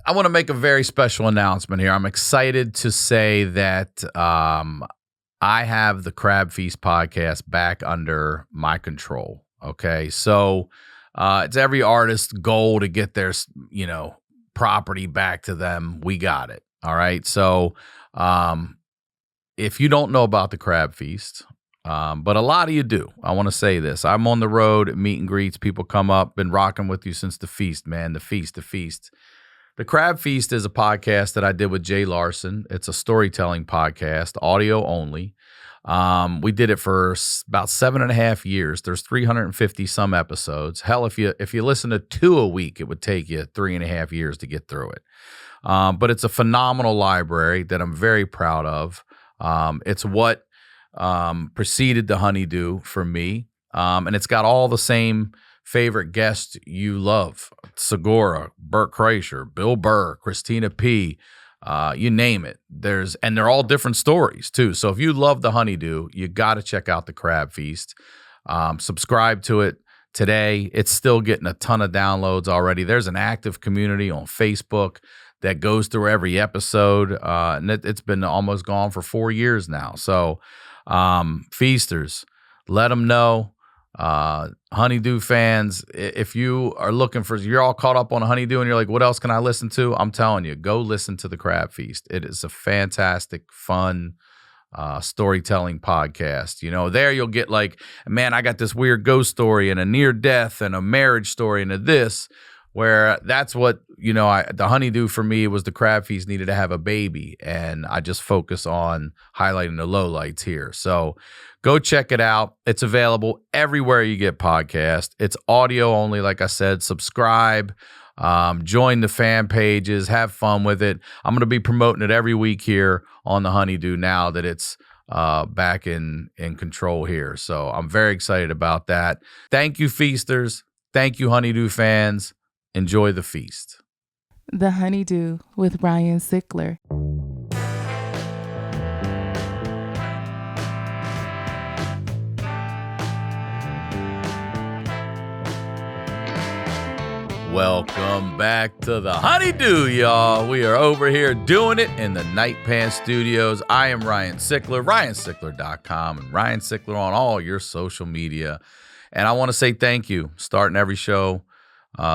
I want to make a very special announcement here. I'm excited to say that I have the Crab Feast podcast back under my control. Okay, so it's every artist's goal to get their, property back to them. We got it. All right. So if you don't know about the Crab Feast, but a lot of you do, I want to say this. I'm on the road at meet and greets. People come up, been rocking with you since the feast, man. The feast. The Crab Feast is a podcast that I did with Jay Larson. It's a storytelling podcast, audio only. We did it for about 7.5 years. There's 350 some episodes. Hell, if you listen to 2 a week, it would take you 3.5 years to get through it. But it's a phenomenal library that I'm very proud of. It's what preceded the HoneyDew for me. And it's got all the same favorite guests you love. Segura, Burt Kreischer, Bill Burr, Christina P., you name it. They're all different stories too. So if you love the HoneyDew, you got to check out the Crab Feast. Subscribe to it today. It's still getting a ton of downloads already. There's an active community on Facebook that goes through every episode. And it's been almost gone for 4 years now. So feasters, let them know. HoneyDew fans, if you are you're all caught up on a HoneyDew and you're like, what else can I listen to? I'm telling you, go listen to the Crab Feast. It is a fantastic, fun storytelling podcast. There you'll get like, man, I got this weird ghost story and a near death and a marriage story and a this, where that's what, the HoneyDew for me was the Crab Feast needed to have a baby. And I just focus on highlighting the lowlights here. So go check it out. It's available everywhere you get podcasts. It's audio only, like I said. Subscribe, join the fan pages, have fun with it. I'm going to be promoting it every week here on the HoneyDew now that it's back in control here. So I'm very excited about that. Thank you, feasters. Thank you, HoneyDew fans. Enjoy the feast. The HoneyDew with Ryan Sickler. Welcome back to the HoneyDew, y'all. We are over here doing it in the Night Pants Studios. I am Ryan Sickler, ryansickler.com, and Ryan Sickler on all your social media. And I want to say thank you, starting every show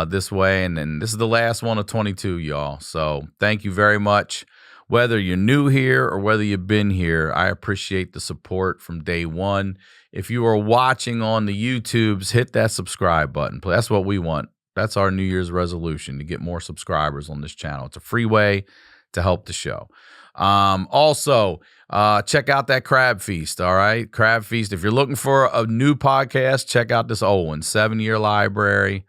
this way. And then this is the last one of 22, y'all. So thank you very much. Whether you're new here or whether you've been here, I appreciate the support from day one. If you are watching on the YouTubes, hit that subscribe button. That's what we want. That's our New Year's resolution, to get more subscribers on this channel. It's a free way to help the show. Also, check out that Crab Feast, all right? Crab Feast. If you're looking for a new podcast, check out this old one, 7-year library.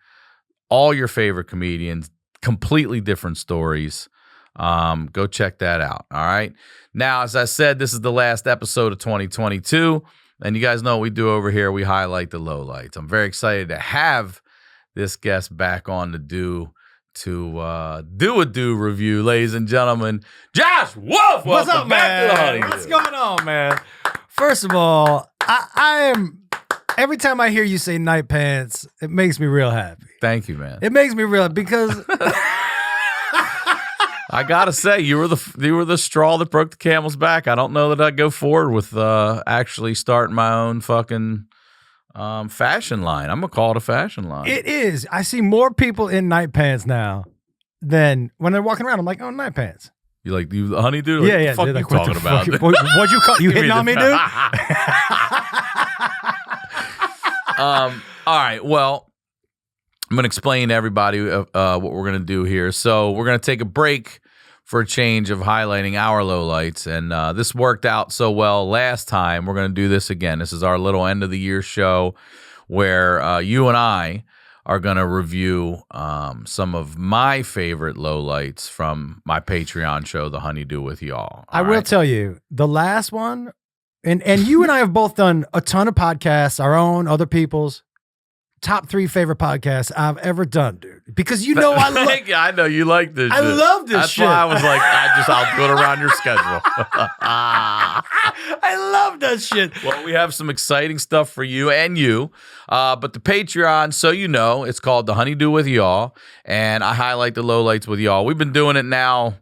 All your favorite comedians, completely different stories. Go check that out, all right? Now, as I said, this is the last episode of 2022, and you guys know what we do over here. We highlight the lowlights. I'm very excited to have this guest back on the do a do review, ladies and gentlemen. Josh Wolf, what's up, back man? to the HoneyDew. What's going on, man? First of all, I am. Every time I hear you say night pants, it makes me real happy. Thank you, man. It makes me real because I gotta say, you were the straw that broke the camel's back. I don't know that I'd go forward with actually starting my own fucking fashion line. I'm gonna call it a fashion line. It is. I see more people in night pants now than when they're walking around. I'm like, oh, night pants. You like you HoneyDew? Like, Yeah. What the fuck like, you talking about? What'd you call? You hitting on me, dude? All right. Well, I'm going to explain to everybody what we're going to do here. So we're going to take a break for a change of highlighting our lowlights. And this worked out so well last time. We're going to do this again. This is our little end of the year show where you and I are going to review some of my favorite lowlights from my Patreon show, The HoneyDew with y'all. I will tell you, the last one, and you and I have both done a ton of podcasts, our own, other people's. Top 3 favorite podcasts I've ever done, dude. Because you know I know you like this. I love this That's shit. That's why I was like, I'll do it around your schedule. I love that shit. Well, we have some exciting stuff for you and you. But the Patreon, so you know, it's called the Honeydew with Y'all. And I highlight the lowlights with y'all. We've been doing it now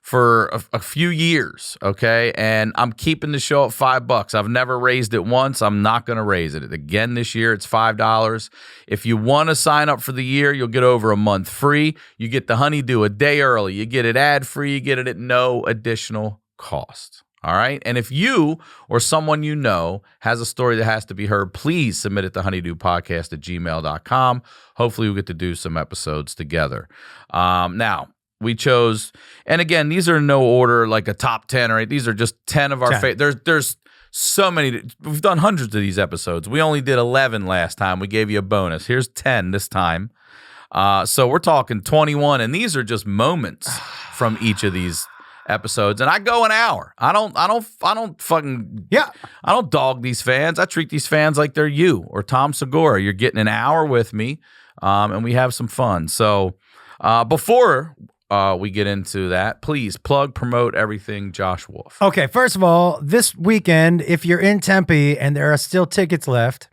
for a few years, okay? And I'm keeping the show at $5. I've never raised it once. I'm not going to raise it. Again, this year, it's $5. If you want to sign up for the year, you'll get over a month free. You get the Honeydew a day early. You get it ad-free. You get it at no additional cost. All right. And if you or someone you know has a story that has to be heard, please submit it to honeydewpodcast@gmail.com. Hopefully we'll get to do some episodes together. Now, we chose, and again, these are in no order, like a top 10, right? These are just 10 of our favorite. There's so many. We've done hundreds of these episodes. We only did 11 last time. We gave you a bonus. Here's 10 this time. So we're talking 21, and these are just moments from each of these episodes, and I go an hour. I don't fucking I don't dog these fans. I treat these fans like they're you or Tom Segura. You're getting an hour with me, and we have some fun. So before we get into that, please plug, promote everything, Josh Wolf. Okay, first of all, this weekend, if you're in Tempe and there are still tickets left,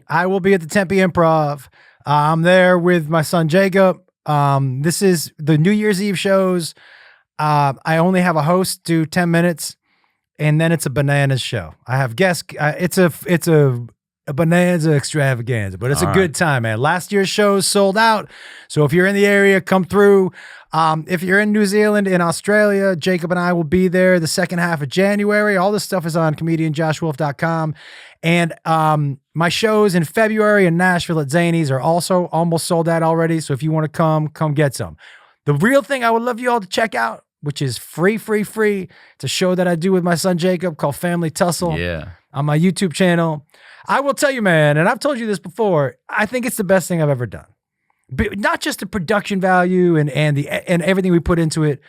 I will be at the Tempe Improv. I'm there with my son Jacob. This is the New Year's Eve shows. I only have a host do 10 minutes, and then it's a bananas show. I have guests. It's a bonanza extravaganza, but it's a good time, man. Last year's shows sold out. So if you're in the area, come through. If you're in New Zealand, in Australia, Jacob and I will be there the second half of January. All this stuff is on comedianjoshwolf.com. And my shows in February in Nashville at Zany's are also almost sold out already. So if you want to come get some. The real thing I would love you all to check out, which is free. It's a show that I do with my son Jacob called Family Tussle on my YouTube channel. I will tell you, man, and I've told you this before, I think it's the best thing I've ever done. But not just the production value and everything we put into it,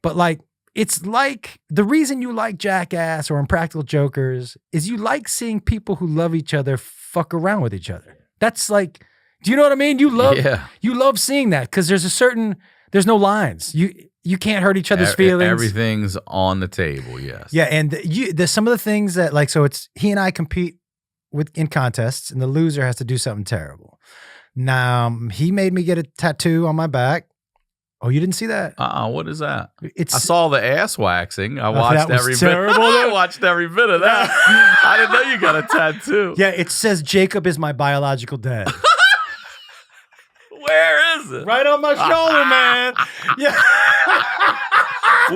but like, it's like the reason you like Jackass or Impractical Jokers is you like seeing people who love each other fuck around with each other. That's like, do you know what I mean? You love seeing that because there's no lines. You can't hurt each other's feelings. Everything's on the table, yes. Yeah, and there's some of the things that, like, so it's he and I compete in contests, and the loser has to do something terrible. Now, he made me get a tattoo on my back. Oh, you didn't see that? What is that? I saw the ass waxing. I watched every bit. Terrible. I watched every bit of that. I didn't know you got a tattoo. Yeah, it says Jacob is my biological dad. Where is it? Right on my shoulder, man. Yeah.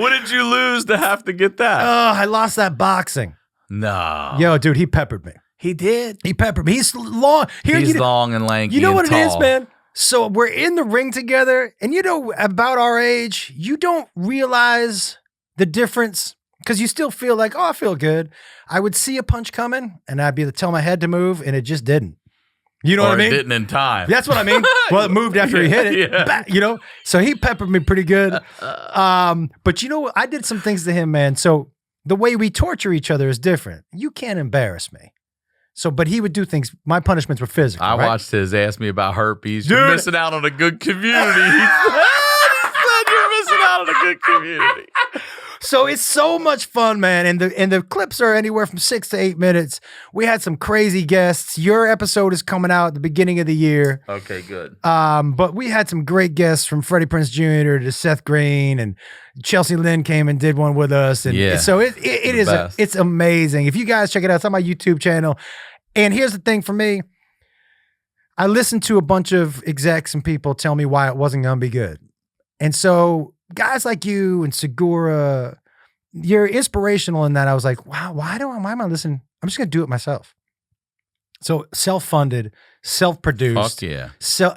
What did you lose to have to get that? Oh, I lost that boxing. No. Yo, dude, he peppered me. He did. He peppered me. He's long. He's long and lanky. You know what and tall. it is, man? So we're in the ring together, and you know, about our age, you don't realize the difference because you still feel like, oh, I feel good. I would see a punch coming, and I'd be able to tell my head to move, and it just didn't. You know what I mean? It didn't in time. That's what I mean. Well, it moved after he hit it. Yeah. You know? So he peppered me pretty good. But you know, I did some things to him, man. So the way we torture each other is different. You can't embarrass me. So, but he would do things. My punishments were physical. I watched his ask me about herpes. Dude. You're missing out on a good community. He said you're missing out on a good community. So it's so much fun, man. And the clips are anywhere from 6 to 8 minutes. We had some crazy guests. Your episode is coming out at the beginning of the year. Okay, good. But we had some great guests from Freddie Prinze Jr. to Seth Green, and Chelsea Lynn came and did one with us. And so it's amazing. If you guys check it out, it's on my YouTube channel. And here's the thing for me. I listened to a bunch of execs and people tell me why it wasn't going to be good. And so guys like you and Segura, you're inspirational in that. I was like, wow, why am I listening? I'm just going to do it myself. So self-funded, self-produced. Fuck yeah. So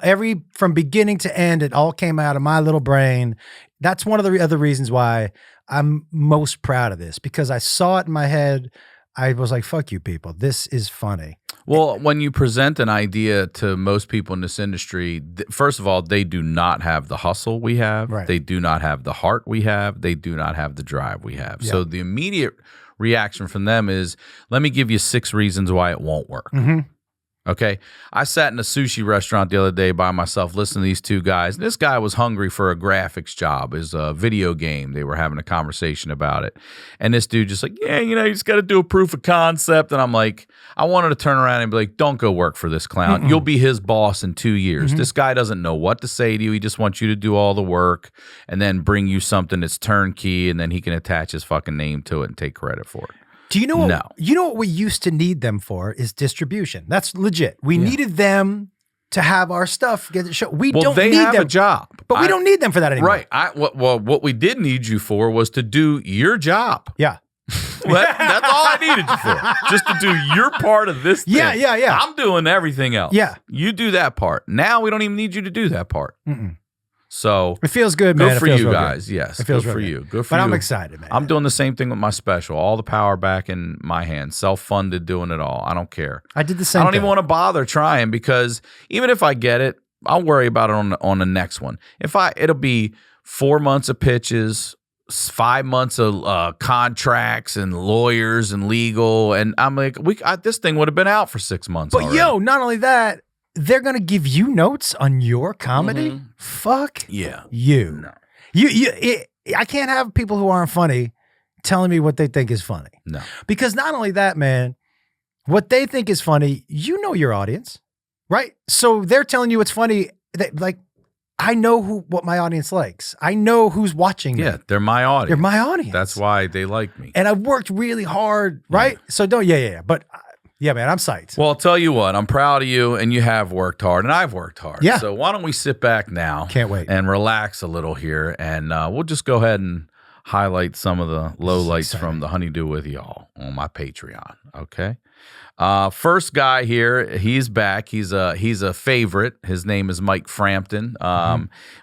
from beginning to end, it all came out of my little brain. That's one of the other reasons why I'm most proud of this, because I saw it in my head. I was like, fuck you people. This is funny. Well, when you present an idea to most people in this industry, first of all, they do not have the hustle we have. Right. They do not have the heart we have. They do not have the drive we have. Yeah. So the immediate reaction from them is, let me give you 6 reasons why it won't work. Mm-hmm. Okay. I sat in a sushi restaurant the other day by myself listening to these two guys. And this guy was hungry for a graphics job, his video game. They were having a conversation about it. And this dude just like, yeah, you just got to do a proof of concept. And I'm like, I wanted to turn around and be like, don't go work for this clown. You'll be his boss in 2 years. This guy doesn't know what to say to you. He just wants you to do all the work and then bring you something that's turnkey, and then he can attach his fucking name to it and take credit for it. Do you know what? No. You know what we used to need them for is distribution. That's legit. We needed them to have our stuff get the show. We don't they need have them, a job, but we don't need them for that anymore. Right. What we did need you for was to do your job. Yeah. That's all I needed you for, just to do your part of this thing. Yeah. I'm doing everything else. Yeah. You do that part. Now we don't even need you to do that part. So it feels good, man. Good for you guys. Good. Yes. It feels good for good. you. Good for you. But I'm excited, man. I'm doing the same thing with my special. All the power back in my hands. Self-funded, doing it all. I don't care. I did the same I don't thing. even want to bother trying, because even if I get it, I'll worry about it on the next one. It'll be 4 months of pitches, 5 months of contracts and lawyers and legal, and I'm like, this thing would have been out for 6 months. But already. not only that, they're gonna give you notes on your comedy. Fuck yeah, you. No. I can't have people who aren't funny telling me what they think is funny. No, because not only that, man, what they think is funny, you know your audience, right? So they're telling you it's funny. Like, I know what my audience likes. I know who's watching me. yeah, they're my audience. They're my audience. That's why they like me. And I've worked really hard, right? So But yeah, man, I'm psyched. Well, I'll tell you what, I'm proud of you, and you have worked hard, and I've worked hard. Yeah. So why don't we sit back now? Can't wait. And relax a little here, and we'll just go ahead and highlight some of the lowlights from the HoneyDew with y'all on my Patreon. Okay. First guy here, he's back. He's a favorite. His name is Mike Frampton.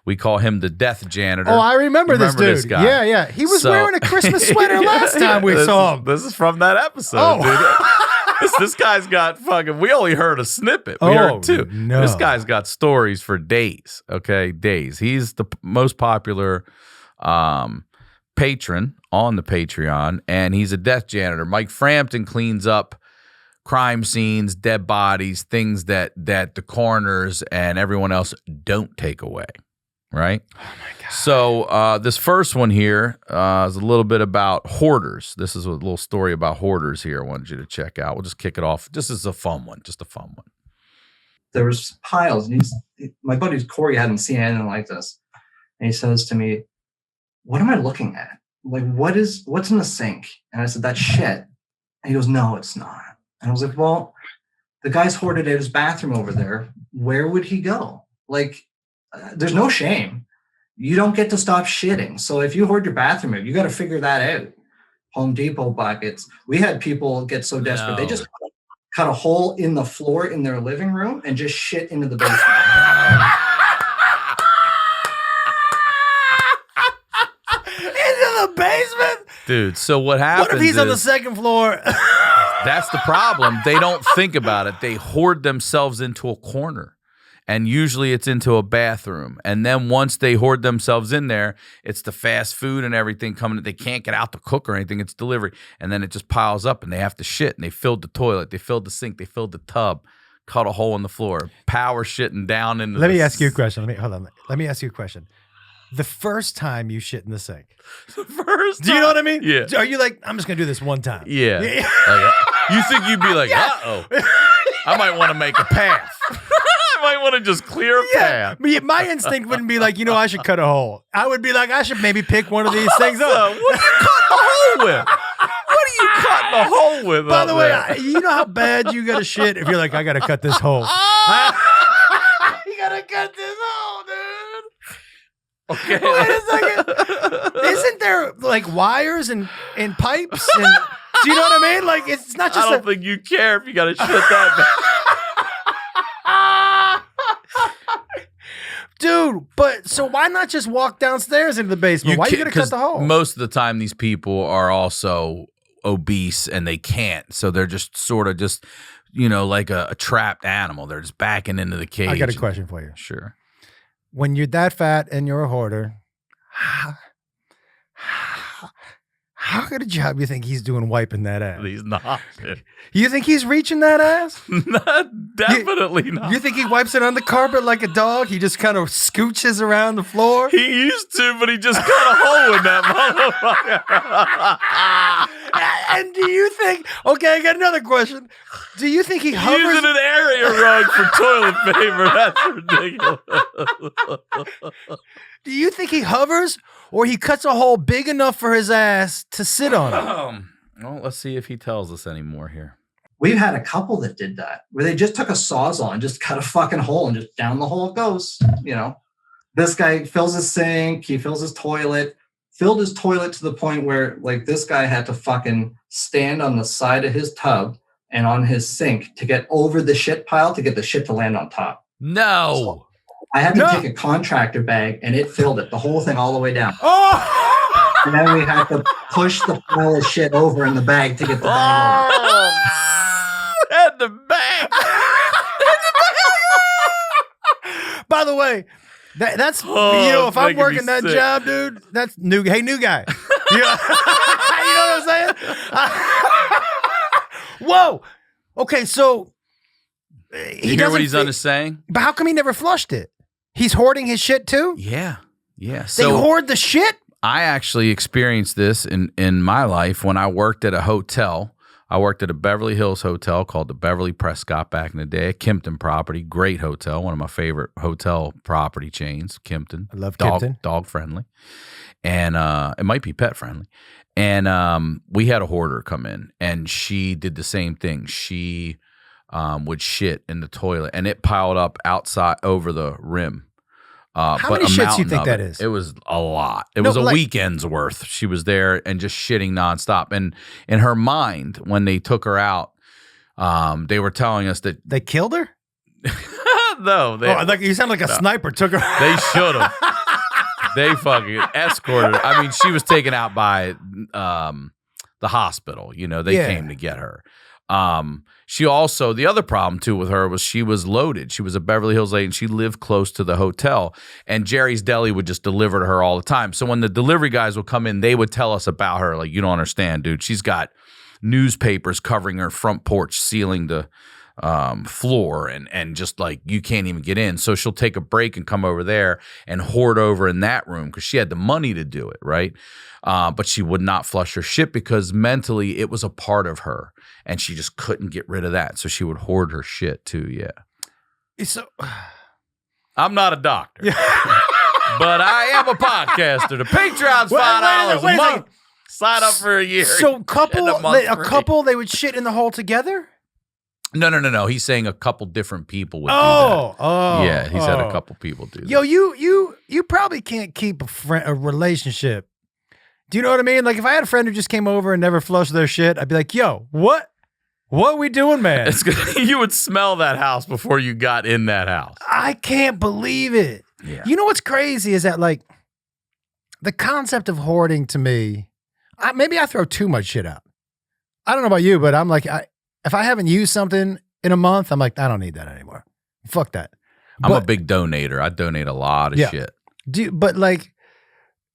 We call him the Death Janitor. Oh, I remember this dude. This guy. Yeah. He was wearing a Christmas sweater last time we saw him. This is from that episode, dude. This guy's got fucking, we only heard a snippet. We heard two. No. This guy's got stories for days. Okay, days. He's the most popular patron on the Patreon, and he's a death janitor. Mike Frampton cleans up crime scenes, dead bodies, things that the coroners and everyone else don't take away. Right? Oh my God. So this first one here is a little bit about hoarders. This is a little story about hoarders here I wanted you to check out. We'll just kick it off. This is a fun one, just a fun one. There was piles. And my buddy Corey hadn't seen anything like this. And he says to me, what am I looking at? Like, what's in the sink? And I said, that's shit. And he goes, no, it's not. And I was like, well, the guy's hoarded at his bathroom over there. Where would he go? Like, there's no shame. You don't get to stop shitting. So if you hoard your bathroom, you got to figure that out. Home Depot buckets. We had people get so desperate. They just cut a hole in the floor in their living room and just shit into the basement. Into the basement? Dude, so what happens What if he's on the second floor? That's the problem. They don't think about it. They hoard themselves into a corner. And usually it's into a bathroom. And then once they hoard themselves in there, it's the fast food and everything coming. They can't get out to cook or anything. It's delivery. And then it just piles up and they have to shit. And they filled the toilet. They filled the sink. They filled the tub. Cut a hole in the floor. Power shitting down into Let me ask you a question. Let me ask you a question. The first time you shit in the sink. The first time? Do you know what I mean? Yeah. Are you like, I'm just going to do this one time? Yeah. Like, you think you'd be like, uh-oh. I might want to make a path. I might want to just clear a path. My instinct wouldn't be like, I should cut a hole. I would be like, I should maybe pick one of these things up. What are you cutting a hole with? What are you cutting a hole with? By the way, you know how bad you got to shit if you're like, I got to cut this hole. You got to cut this hole, dude. Okay. Wait a second. Isn't there like wires and pipes? And, do you know what I mean? Like, it's not just I don't think you care if you got to shit that bad. Dude, but so why not just walk downstairs into the basement? Why are you going to cut the hole? Most of the time, these people are also obese and they can't. So they're just sort of just, like a trapped animal. They're just backing into the cage. I got a question for you. Sure. When you're that fat and you're a hoarder, How good a job you think he's doing wiping that ass? He's not. You think he's reaching that ass? Definitely not. You think he wipes it on the carpet like a dog? He just kind of scooches around the floor? He used to, but he just cut a hole in that motherfucker. And do you think, okay, I got another question. Do you think he hovers? Using an area rug for toilet paper. That's ridiculous. Do you think he hovers or he cuts a hole big enough for his ass to sit on it? Well, let's see if he tells us anymore here. We've had a couple that did that, where they just took a Sawzall and just cut a fucking hole and just down the hole it goes. You know, this guy fills his sink, he fills his toilet, filled his toilet to the point where like this guy had to fucking stand on the side of his tub and on his sink to get over the shit pile to get the shit to land on top. No. So I had to take a contractor bag and it filled it, the whole thing all the way down. Oh! And then we had to push the pile of shit over in the bag to get the bag over. And the bag. By the way, that's you know, if I'm working that sick. job, dude, that's new. Hey, new guy. You know what I'm saying? Whoa. Okay, so You hear what he's saying? But how come he never flushed it? He's hoarding his shit too? Yeah. They So hoard the shit? I actually experienced this in my life when I worked at a hotel. I worked at a Beverly Hills hotel called the Beverly Prescott back in the day, a Kimpton property. Great hotel, one of my favorite hotel property chains, Kimpton. I love dog, Kimpton. Dog friendly. And it might be pet friendly. And we had a hoarder come in, and she did the same thing. She would shit in the toilet, and it piled up outside over the rim. How but many a shits do you mountain think of that it. is? It was a lot. It was a weekend's worth. She was there and just shitting nonstop. And in her mind, when they took her out, they were telling us that They killed her? no, You sound like a sniper took her. they should have. They fucking escorted her. I mean, she was taken out by the hospital. You know, they came to get her. She also, the other problem too with her was she was loaded. She was a Beverly Hills lady and she lived close to the hotel, and Jerry's Deli would just deliver to her all the time. So when the delivery guys would come in, they would tell us about her. Like, you don't understand, dude. She's got newspapers covering her front porch, sealing the floor, and just like you can't even get in. So she'll take a break and come over there and hoard over in that room because she had the money to do it, right? But she would not flush her shit because mentally it was a part of her and she just couldn't get rid of that. So she would hoard her shit too. Yeah. So, I'm not a doctor, but I am a podcaster. The Patreon's $5 a month. Sign up for a year. So a couple, they would shit in the hole together? No. He's saying a couple different people would do that. Yeah, he's had a couple people do that. Yo, you probably can't keep a relationship. Do you know what I mean? Like, if I had a friend who just came over and never flushed their shit, I'd be like, yo, what are we doing, man? You would smell that house before you got in that house. I can't believe it. Yeah. You know what's crazy is that, like, the concept of hoarding to me, maybe I throw too much shit out. I don't know about you, but I'm like, if I haven't used something in a month, I'm like, I don't need that anymore. Fuck that. I'm a big donator. I donate a lot of shit. But like,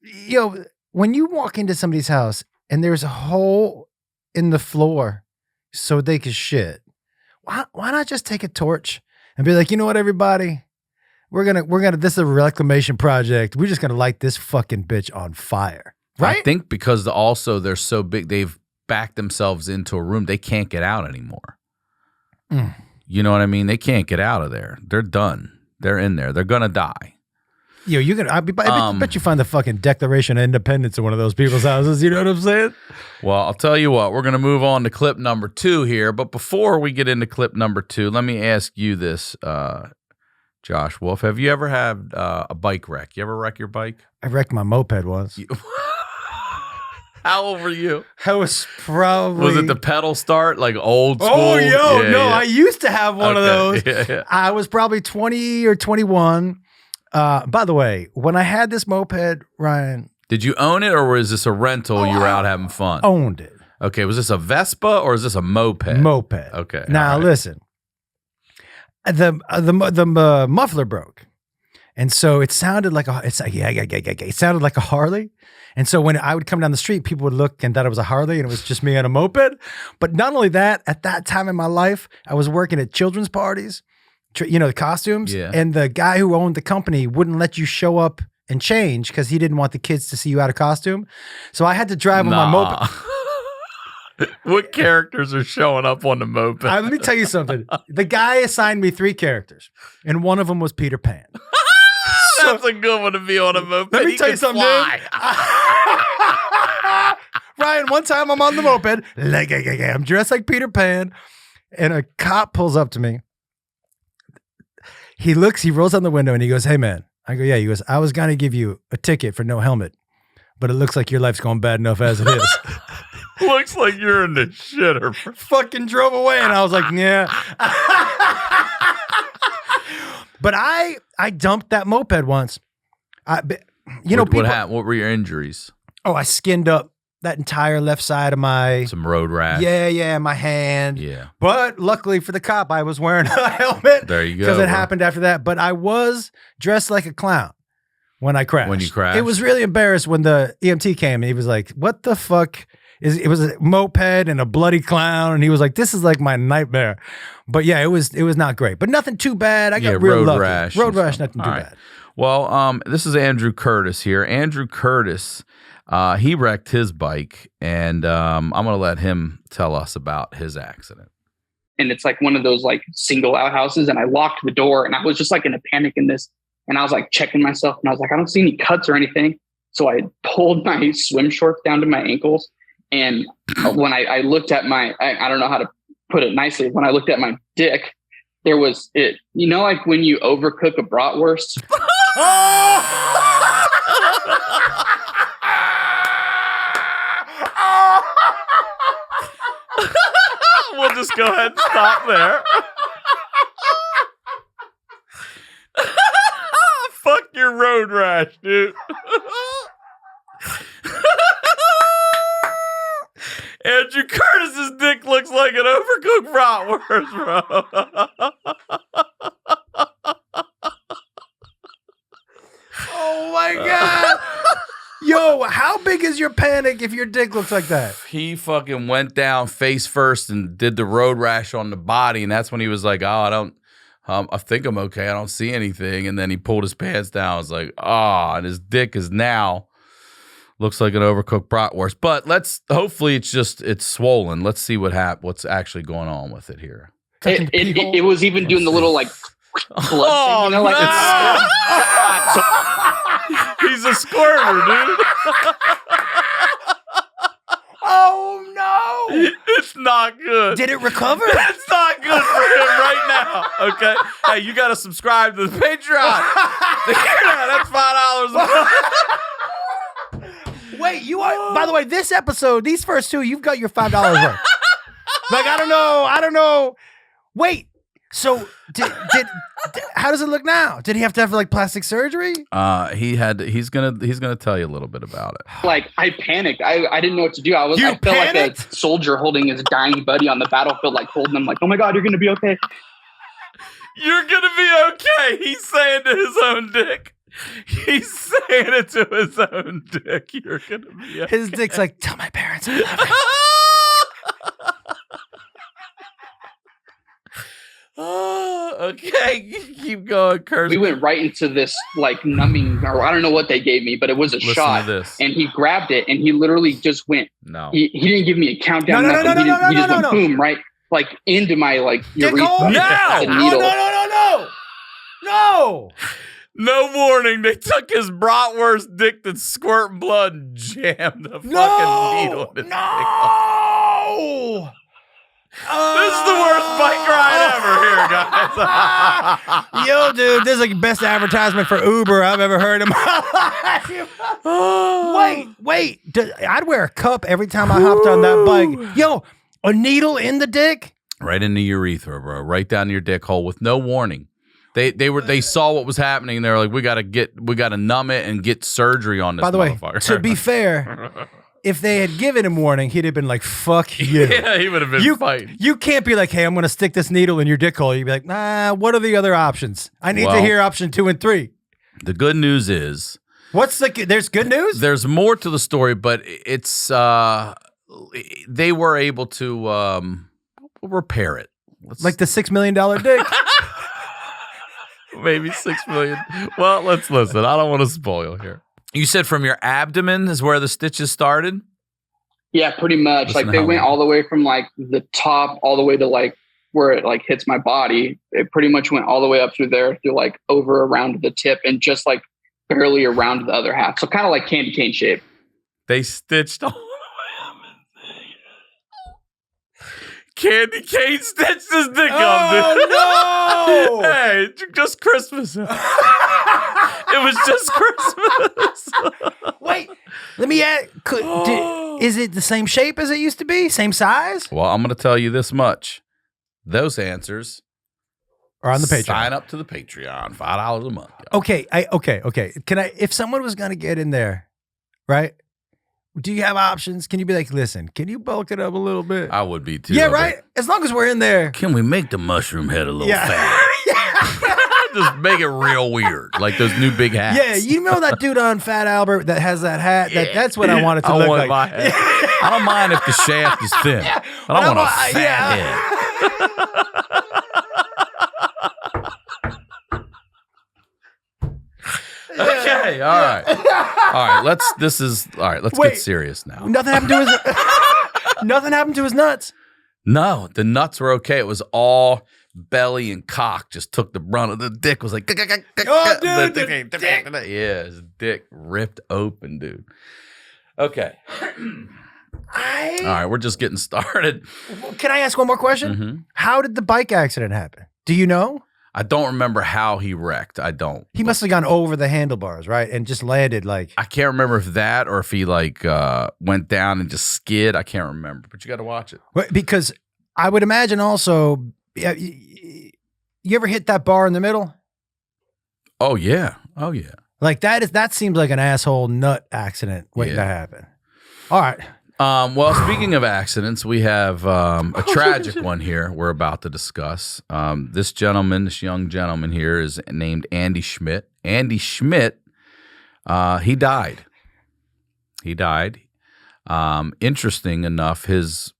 yo, when you walk into somebody's house and there's a hole in the floor so they can shit, why not just take a torch and be like, you know what, everybody? We're gonna this is a reclamation project. We're just gonna light this fucking bitch on fire. Right? I think because also they're so big, they've backed themselves into a room. They can't get out anymore. You know what I mean? They can't get out of there. They're done. They're in there. They're gonna die. Yo, I bet you find the fucking Declaration of Independence in one of those people's houses. You know what I'm saying? Well, I'll tell you what. We're gonna move on to clip number 2 here. But before we get into clip number 2, let me ask you this, Josh Wolf. Have you ever had a bike wreck? You ever wreck your bike? I wrecked my moped once. How old were you? I was probably... Was it the pedal start, like old school? Oh, I used to have one of those. Yeah. I was probably 20 or 21. By the way, when I had this moped, Ryan... Did you own it, or was this a rental you were out having fun? Owned it. Okay, was this a Vespa, or is this a moped? Moped. Okay. Now, listen. The muffler broke. And so it sounded like it sounded like a Harley. And so when I would come down the street, people would look and thought it was a Harley and it was just me on a moped. But not only that, at that time in my life, I was working at children's parties, the costumes. Yeah. And the guy who owned the company wouldn't let you show up and change because he didn't want the kids to see you out of costume. So I had to drive on my moped. What characters are showing up on the moped? Let me tell you something. The guy assigned me 3 characters, and one of them was Peter Pan. That's a good one to be on a moped. Let me tell you something, dude. Ryan, one time I'm on the moped, I'm dressed like Peter Pan, and a cop pulls up to me. He rolls down the window, and he goes, "Hey, man." I go, "Yeah." He goes, "I was going to give you a ticket for no helmet, but it looks like your life's going bad enough as it is." Looks like you're in the shitter. Fucking drove away, and I was like, "Yeah." But I dumped that moped once. What happened? What were your injuries? Oh, I skinned up that entire left side of my... Some road rash. Yeah, my hand. Yeah. But luckily for the cop, I was wearing a helmet. There you go. Because it happened after that. But I was dressed like a clown when I crashed. When you crashed? It was really embarrassed when the EMT came and he was like, "What the fuck?" It was a moped and a bloody clown. And he was like, "This is like my nightmare." But yeah, it was not great. But nothing too bad. I got real road lucky. rash. Road rash, nothing too bad. Well, this is Andrew Curtis here. Andrew Curtis, he wrecked his bike, and I'm going to let him tell us about his accident. And it's like one of those like single outhouses, and I locked the door, and I was just like in a panic in this, and I was like checking myself, and I was like, I don't see any cuts or anything. So I pulled my swim shorts down to my ankles, and when I looked at my, I don't know how to put it nicely, when I looked at my dick, there was it, like when you overcook a bratwurst. We'll just go ahead and stop there. Fuck your road rash, dude. Andrew Curtis's dick looks like an overcooked bratwurst, bro. Oh my God. Yo, how big is your panic if your dick looks like that? He fucking went down face first and did the road rash on the body, and that's when he was like, "Oh, I think I'm okay. I don't see anything." And then he pulled his pants down. I was like, and his dick is now looks like an overcooked bratwurst. But hopefully it's swollen. Let's see what's actually going on with it here. It was even doing the little like blood thing, like he's a squirter, dude. Oh no! It's not good. Did it recover? It's not good for him right now. Okay. Hey, you got to subscribe to the Patreon. That's $5 a month. Wait, you are. By the way, this episode, these first 2, you've got your $5 worth. Like I don't know. Wait. So did how does it look now? Did he have to have like plastic surgery? He's gonna tell you a little bit about it. Like I panicked. I didn't know what to do. I felt like a soldier holding his dying buddy on the battlefield, like holding him like, "Oh my God, you're gonna be okay. You're gonna be okay." He's saying to his own dick. He's saying it to his own dick. You're gonna be okay. His dick's like, "Tell my parents I love you." Okay, keep going, Kurt. We went right into this like numbing, or I don't know what they gave me, but it was a shot. And he grabbed it, and he literally just went. No, he didn't give me a countdown. No, he just went boom right like into my like urethra. No. No warning. They took his bratwurst dick that's squirting blood and jammed the fucking needle in his dick. This is the worst bike ride ever here, guys. Yo, dude, this is like the best advertisement for Uber I've ever heard in my life. Wait. I'd wear a cup every time I hopped on that bike. Yo, a needle in the dick? Right in the urethra, bro. Right down your dick hole with no warning. They saw what was happening. And they were like, we gotta numb it and get surgery on this. By the way, motherfucker. to be fair, if they had given him warning, he'd have been like, "Fuck you." Yeah, he would have been fighting. You can't be like, "Hey, I'm going to stick this needle in your dick hole." You'd be like, "Nah, what are the other options? I need to hear option 2 and 3. The good news is there's good news? there's more to the story, but it's they were able to repair it. Like the $6 million dick? Maybe 6 million. Well, let's listen. I don't want to spoil here. You said from your abdomen is where the stitches started? Yeah, pretty much. Listen Like they how went long. all the way from like the top all the way to like where it like hits my body. It pretty much went all the way up through there to like over around the tip and just like barely around the other half. So kind of like candy cane shape. They stitched all the way up. Candy cane stitched his dick up, dude. Oh, no! Hey, just Christmas. It was just Christmas. Wait, let me ask. Is it the same shape as it used to be? Same size? Well, I'm going to tell you this much. Those answers Or on the Patreon? sign up to the Patreon, $5 a month. Okay, okay. Can I, if someone was going to get in there, right? Do you have options? Can you be like, listen, can you bulk it up a little bit? I would be too. Yeah, I'd be right? like, As long as we're in there. can we make the mushroom head a little fat? Yeah. Just make it real weird, like those new big hats. Yeah, you know that dude on Fat Albert that has that hat? That's what I want it to I look want like. my head. I don't mind if the shaft is thin, but I want a fat head. Okay, all right. Let's Wait. get serious now. Nothing happened to his nothing happened to his nuts. No, the nuts were okay. It was all belly and cock. Just took the brunt of the dick. Was like, Oh, dude, the dick. Yeah, his dick ripped open, dude. Okay. All right, we're just getting started. Can I ask one more question? Mhm. How did the bike accident happen? Do you know? I don't remember how he wrecked. I don't. He must have gone over the handlebars, right? And just landed like. I can't remember if that or if he like went down and just skid. I can't remember, but you got to watch it. Because I would imagine also, you ever hit that bar in the middle? Oh yeah. Like that seems like an asshole nut accident waiting to happen. All right. Well, speaking of accidents, we have a tragic one here we're about to discuss. This young gentleman here is named Andy Schmidt. Andy Schmidt, he died. Interesting enough, his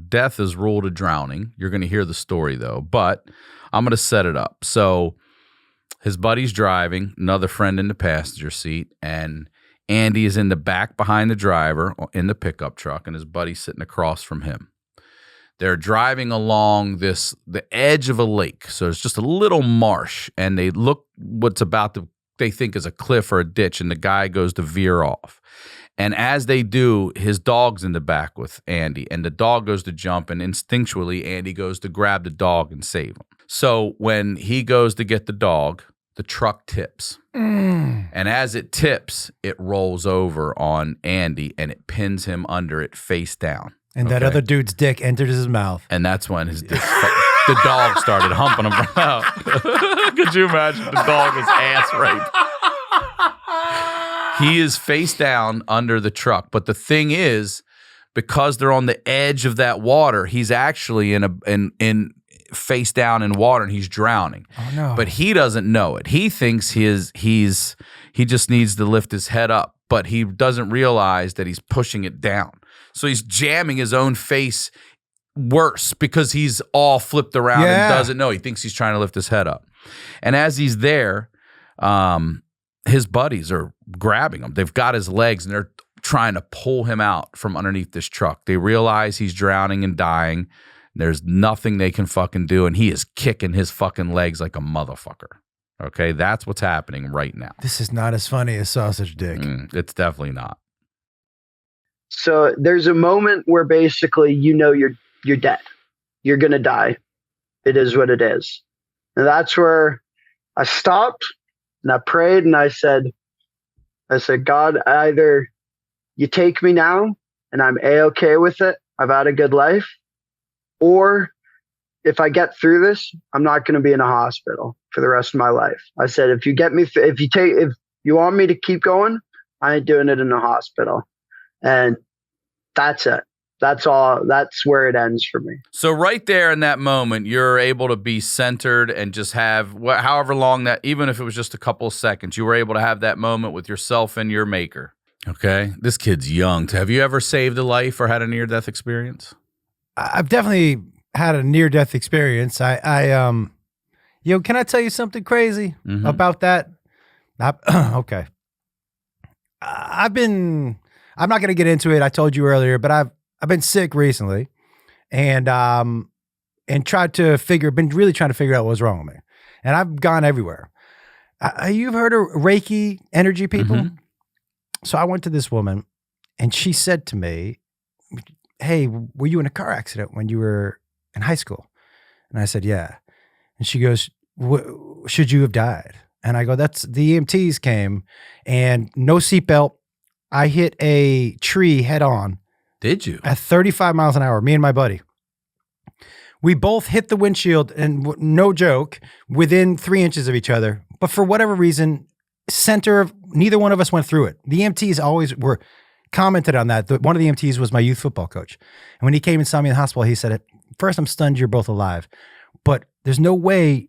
death is ruled a drowning. You're going to hear the story, though, but I'm going to set it up. So his buddy's driving, another friend in the passenger seat, and Andy is in the back behind the driver in the pickup truck, and his buddy's sitting across from him. They're driving along the edge of a lake, so it's just a little marsh, and they look they think is a cliff or a ditch, and the guy goes to veer off. And as they do, his dog's in the back with Andy, and the dog goes to jump, and instinctually, Andy goes to grab the dog and save him. So when he goes to get the dog, the truck tips. And as it tips, it rolls over on Andy and it pins him under it face down. And that other dude's dick entered his mouth. And that's when the dog started humping him out. Could you imagine the dog was ass raped? He is face down under the truck. But the thing is, because they're on the edge of that water, he's actually in face down in water and he's drowning. Oh no. But he doesn't know it. He thinks he just needs to lift his head up, but he doesn't realize that he's pushing it down. So he's jamming his own face worse because he's all flipped around and doesn't know. He thinks he's trying to lift his head up. And as he's there, his buddies are grabbing him. They've got his legs and they're trying to pull him out from underneath this truck. They realize he's drowning and dying. There's nothing they can fucking do, and he is kicking his fucking legs like a motherfucker. Okay, that's what's happening right now. This is not as funny as Sausage Dick. It's definitely not. So there's a moment where basically you're dead. You're gonna die. It is what it is. And that's where I stopped and I prayed and I said, God, either you take me now and I'm A-okay with it. I've had a good life. Or if I get through this, I'm not going to be in a hospital for the rest of my life. I said, if you want me to keep going, I ain't doing it in a hospital. And that's it. That's all. That's where it ends for me. So right there in that moment, you're able to be centered and just have however long that, even if it was just a couple of seconds, you were able to have that moment with yourself and your maker. Okay. This kid's young. Have you ever saved a life or had a near-death experience? I've definitely had a near-death experience. Can I tell you something crazy about that? Okay. I'm not going to get into it. I told you earlier, but I've been sick recently and been really trying to figure out what was wrong with me. And I've gone everywhere. You've heard of Reiki energy people? Mm-hmm. So I went to this woman and she said to me, "Hey, were you in a car accident when you were in high school?" And I said, "Yeah." And she goes, "Should you have died?" And I go, "The EMTs came and no seatbelt. I hit a tree head on." Did you? At 35 miles an hour, me and my buddy. We both hit the windshield and no joke, within 3 inches of each other. But for whatever reason, neither one of us went through it. The EMTs always were commented on that. One of the EMTs was my youth football coach. And when he came and saw me in the hospital, he said, "First, I'm stunned you're both alive. But there's no way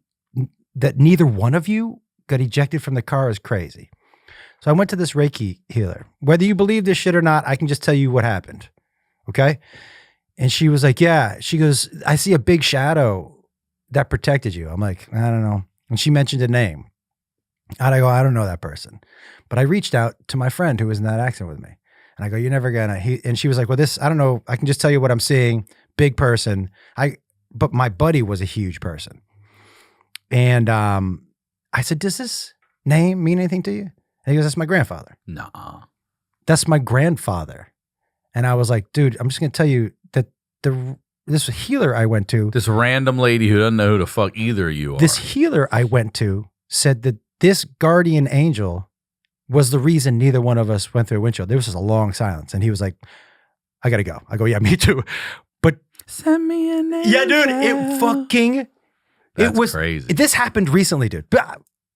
that neither one of you got ejected from the car is crazy." So I went to this Reiki healer. Whether you believe this shit or not, I can just tell you what happened. Okay? And she was like, "Yeah." She goes, "I see a big shadow that protected you." I'm like, "I don't know." And she mentioned a name. And I go, "I don't know that person." But I reached out to my friend who was in that accident with me. And I go, "You're never gonna." And she was like, "Well, I don't know. I can just tell you what I'm seeing. Big person." But my buddy was a huge person. And I said, "Does this name mean anything to you?" And he goes, "That's my grandfather." Nuh-uh. "That's my grandfather." And I was like, "Dude, I'm just going to tell you that this healer I went to." This random lady who doesn't know who the fuck either of you are. This healer I went to said that this guardian angel was the reason neither one of us went through a windshield. There was just a long silence. And he was like, "I got to go." I go, "Yeah, me too." But send me an angel. Yeah, dude, That's it was crazy. This happened recently, dude.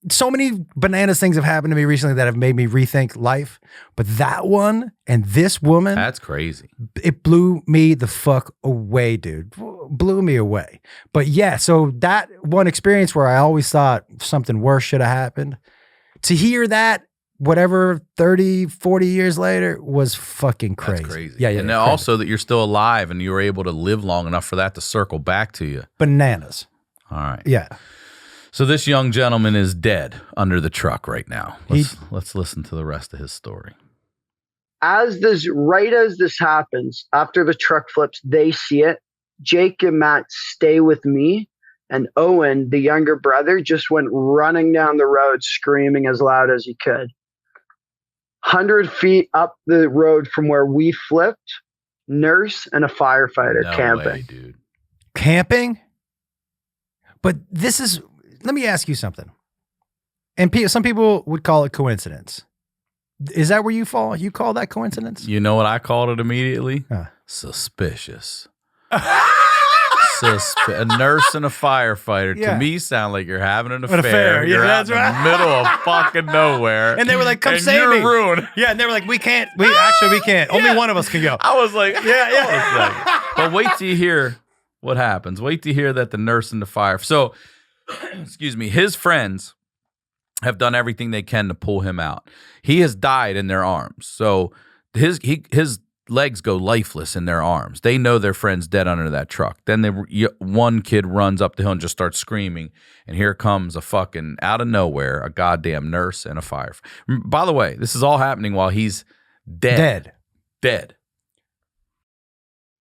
So many bananas things have happened to me recently that have made me rethink life. But that one and this woman, that's crazy. It blew me the fuck away, dude. Blew me away. But yeah, so that one experience where I always thought something worse should have happened, to hear that, whatever, 30, 40 years later, was fucking crazy. That's crazy. Yeah. And then also that you're still alive and you were able to live long enough for that to circle back to you. Bananas. All right. Yeah. So this young gentleman is dead under the truck right now. Let's listen to the rest of his story. As this happens, after the truck flips, they see it. Jake and Matt stay with me, and Owen, the younger brother, just went running down the road screaming as loud as he could. 100 feet up the road from where we flipped, nurse and a firefighter camping. Way, dude. Camping? But let me ask you something. And some people would call it coincidence. Is that where you fall? You call that coincidence? You know what I called it immediately? Huh. Suspicious. A nurse and a firefighter to me sound like you're having an affair. Yeah, you're that's out right. in the middle of fucking nowhere. And they were like, "Come and save you're me." Ruined. Yeah, and they were like, we can't. Only one of us can go. I was like, Yeah. But wait till you hear what happens. Wait till you hear that the nurse and the fire. So, excuse me, his friends have done everything they can to pull him out. He has died in their arms. So his legs go lifeless in their arms. They know their friend's dead under that truck. Then one kid runs up the hill and just starts screaming. And here comes a fucking, out of nowhere, a goddamn nurse and a fire. By the way, this is all happening while he's dead.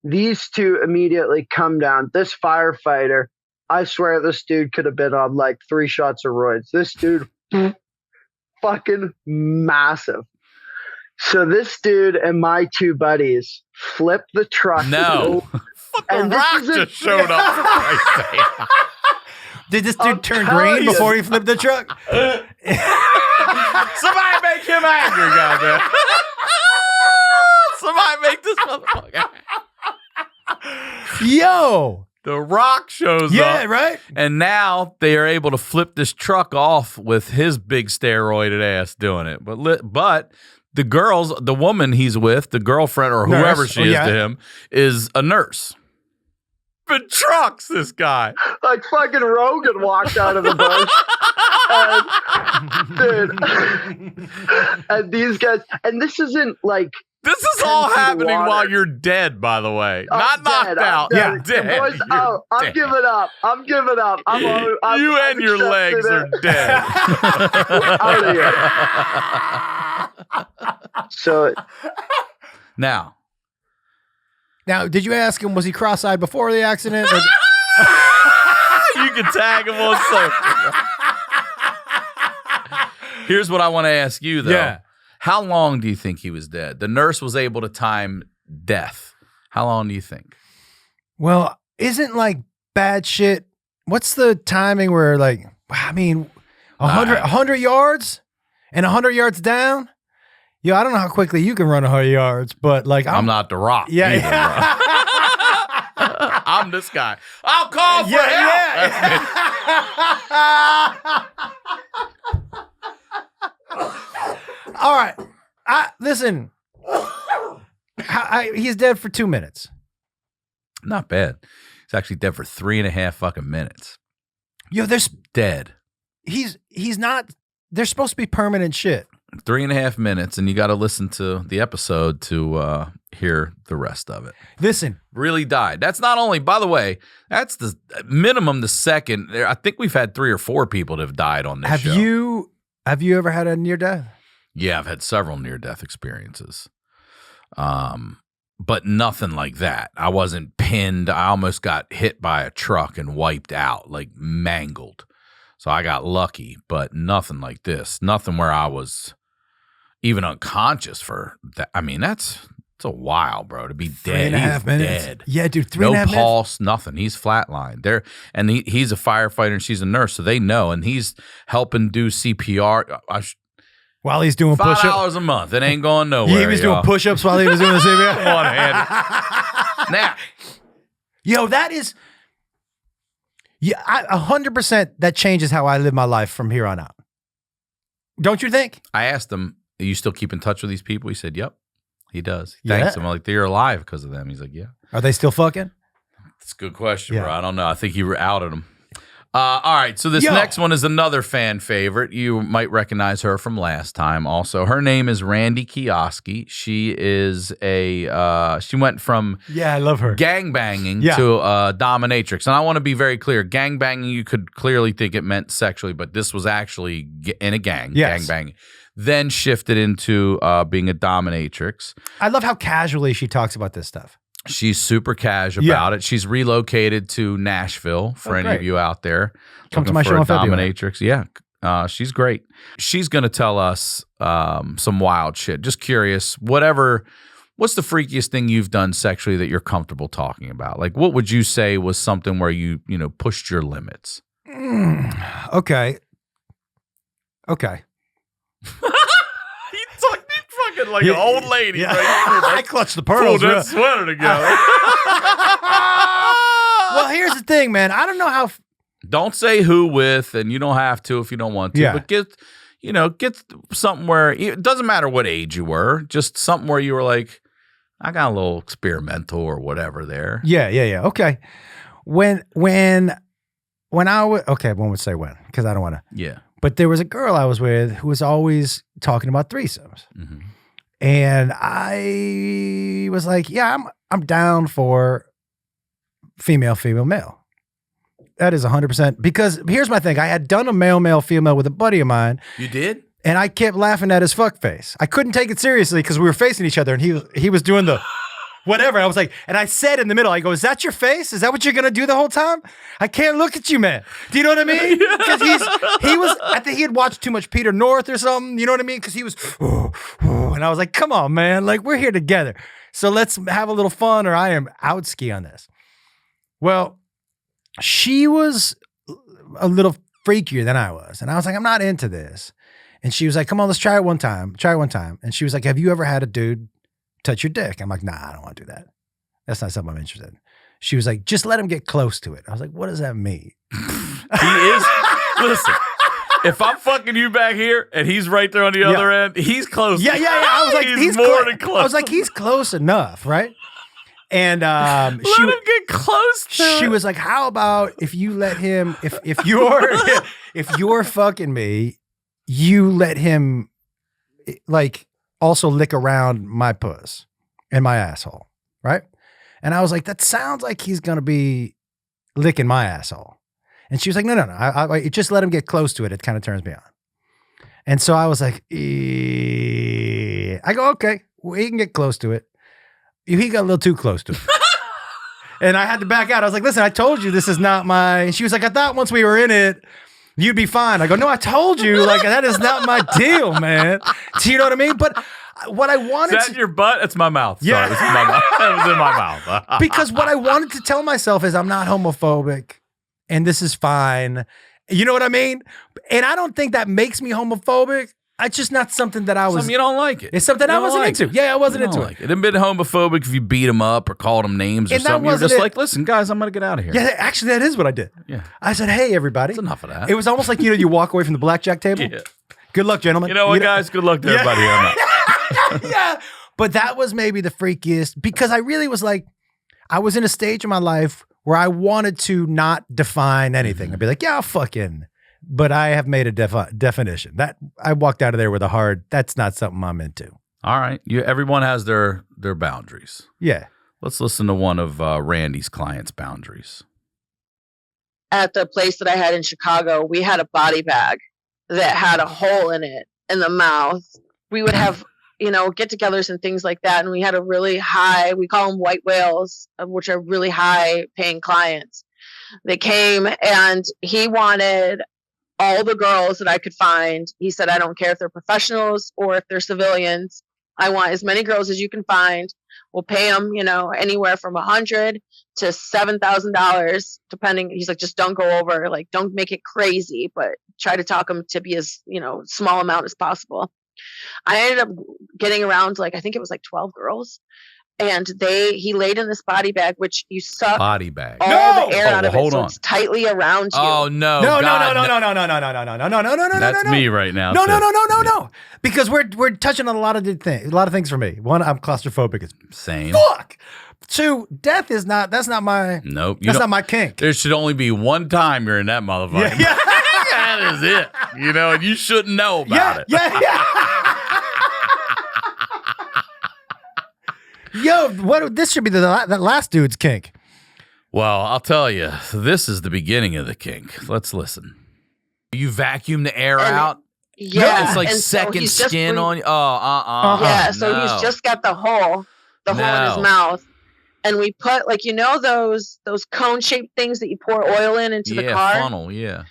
These two immediately come down. This firefighter, I swear this dude could have been on like 3 shots of roids. This dude, fucking massive. So this dude and my 2 buddies flip the truck. No. The Rock just showed up. For Christ's sake. Did this dude turn green before he flipped the truck? Somebody make him angry, goddamn. Somebody make this motherfucker. Yo. The Rock shows up. Yeah, right? And now they are able to flip this truck off with his big steroided ass doing it. But the woman he's with, the girlfriend or whoever she is to him, is a nurse. But trucks this guy. Like fucking Rogan walked out of the bush. Dude. And these guys, and this isn't like. This is all happening while you're dead, by the way. Not knocked out. Yeah, dead. Boys, I'm giving up. I'm You and your legs are dead. Out of here. So now, did you ask him, was he cross-eyed before the accident? Or... You can tag him on social. Here's what I want to ask you, though. Yeah. How long do you think he was dead? The nurse was able to time death. How long do you think? Well, isn't like bad shit. What's the timing where like, 100 yards and 100 yards down? Yeah, I don't know how quickly you can run 100 yards, but like I'm not The Rock. Yeah, either, I'm this guy. I'll call for help. All right. Listen. He's dead for 2 minutes. Not bad. He's actually dead for 3.5 fucking minutes. Yo, there's dead. He's not. There's supposed to be permanent shit. 3.5 minutes, and you got to listen to the episode to hear the rest of it. Listen, really died. That's not only, by the way, that's the minimum. The second, I think we've had 3 or 4 people that have died on this show. Have you ever had a near death? Yeah, I've had several near death experiences, but nothing like that. I wasn't pinned. I almost got hit by a truck and wiped out, like mangled. So I got lucky, but nothing like this. Nothing where I was even unconscious for that. I mean, it's a while, bro, to be dead. 3.5 minutes. Dead. Yeah, dude, 3.5 no minutes. pulse, nothing. He's flatlined there, and he's a firefighter and she's a nurse, so they know. And he's helping do CPR. While he's doing push-ups. $5 a month. It ain't going nowhere. Yeah, he was doing push-ups while he was doing the CPR. One-handed. Now, yo, that is. Yeah, 100% that changes how I live my life from here on out. Don't you think? I asked him, "Do you still keep in touch with these people?" He said, "Yep." He does. He thanks them. I'm like, "They're alive because of them." He's like, "Yeah." Are they still fucking? That's a good question, bro. I don't know. I think he outed them. All right, so this next one is another fan favorite. You might recognize her from last time also. Her name is Randy Kioski. She is she went from I love her. gangbanging to dominatrix. And I want to be very clear. Gangbanging, you could clearly think it meant sexually, but this was actually in a gang, gangbanging. Then shifted into being a dominatrix. I love how casually she talks about this stuff. She's super cash about it. She's relocated to Nashville for any of you out there. Come to my show on dominatrix. Yeah. She's great. She's going to tell us some wild shit. Just curious, what's the freakiest thing you've done sexually that you're comfortable talking about? Like, what would you say was something where you pushed your limits? Okay. Fucking like an old lady. Yeah. Right? I clutched the pearls. Pull that sweater together. Well, here's the thing, man. I don't know how. Don't say who with, and you don't have to if you don't want to. Yeah. But get something where it doesn't matter what age you were. Just something where you were like, I got a little experimental or whatever there. Yeah. Okay. When I would one would say when, because I don't want to. Yeah. But there was a girl I was with who was always talking about threesomes. Mm-hmm. And I was like, yeah, I'm down for female, male. That is 100%. Because here's my thing. I had done a male, female with a buddy of mine. You did? And I kept laughing at his fuck face. I couldn't take it seriously because we were facing each other and he was doing the whatever. I was like, and I said in the middle, I go, is that your face? Is that what you're going to do the whole time? I can't look at you, man. Do you know what I mean? Because I think he had watched too much Peter North or something. You know what I mean? Because he was, and I was like, come on, man. Like, we're here together. So let's have a little fun or I am out ski on this. Well, she was a little freakier than I was. And I was like, I'm not into this. And she was like, come on, let's try it one time. And she was like, have you ever had a dude touch your dick? I'm like, nah, I don't want to do that. That's not something I'm interested in. She was like, just let him get close to it. I was like, what does that mean? Listen, If I'm fucking you back here and he's right there on the other end, he's close. Yeah. I was like, he's more than close. I was like, he's close enough, right? And let him get close to she it. was like, how about if you let him, if you're fucking me, you let him like also lick around my puss and my asshole, right? And I was like, that sounds like he's gonna be licking my asshole. And she was like, no. I just let him get close to it. It kind of turns me on. And so I was like, I go, okay, well, he can get close to it. He got a little too close to it. And I had to back out. I was like, listen, I told you this is not my. And she was like, I thought once we were in it, you'd be fine. I go, no, I told you, like, that is not my deal, man. Do you know what I mean? But what I wanted Is that your butt? It's my mouth. Yeah. Sorry, it's my mouth. That was in my mouth. because what I wanted to tell myself is I'm not homophobic and this is fine. You know what I mean? And I don't think that makes me homophobic. It's just not something that I was. You don't like it. It's something You I don't wasn't like into. it. Yeah, I wasn't You don't into like it. It'd been homophobic if you beat him up or called him names or And that something. You're wasn't just it. like, listen, guys, I'm going to get out of here. Yeah, actually, that is what I did. Yeah. I said, hey, everybody. That's enough of that. It was almost like, you walk away from the blackjack table. Yeah. Good luck, gentlemen. You know what, guys? Good luck to everybody. I'm out. Yeah. But that was maybe the freakiest because I really was like, I was in a stage of my life where I wanted to not define anything. I'd be like, yeah, I'll fucking. But I have made a definition. That I walked out of there with a hard, that's not something I'm into. All right. Everyone has their boundaries. Yeah. Let's listen to one of Randy's clients' boundaries. At the place that I had in Chicago, we had a body bag that had a hole in it in the mouth. We would have, get-togethers and things like that. And we had a really high, we call them white whales, which are really high paying clients. They came and he wanted all the girls that I could find. He said, I don't care if they're professionals or if they're civilians. I want as many girls as you can find. We'll pay them, anywhere from $100 to $7,000, depending. He's like, just don't go over, like, don't make it crazy, but try to talk them to be as, small amount as possible. I ended up getting around, like, I think it was like 12 girls. And he laid in this body bag, which you suck Body bag. all the air out of it, hold so on. it's tightly around you. Oh no! No. That's me right now. No. Because we're touching on a lot of things for me. One, I'm claustrophobic as Same. fuck. Two, death is not. That's not my. Nope. That's not my kink. There should only be one time you're in that motherfucker. Yeah. That is it. And you shouldn't know about it. Yeah. Yo, this should be that last dude's kink. Well, I'll tell you, this is the beginning of the kink. Let's listen. You vacuum the air out. Yeah, It's like and second so skin on you. Yeah, so no. he's just got the hole in his mouth. And we put those cone shaped things that you pour oil into the car. Funnel, yeah.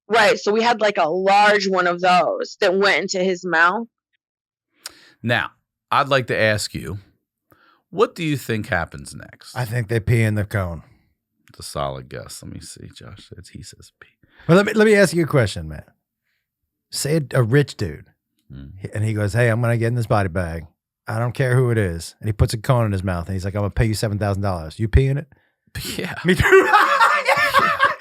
Right. So we had like a large one of those that went into his mouth. Now, I'd like to ask you, what do you think happens next? I think they pee in the cone. It's a solid guess. Let me see, Josh. He says pee. Well, let me ask you a question, man. Say a rich dude, and he goes, "Hey, I'm gonna get in this body bag. I don't care who it is." And he puts a cone in his mouth, and he's like, "I'm gonna pay you $7,000. You pee in it?" Yeah. Me too.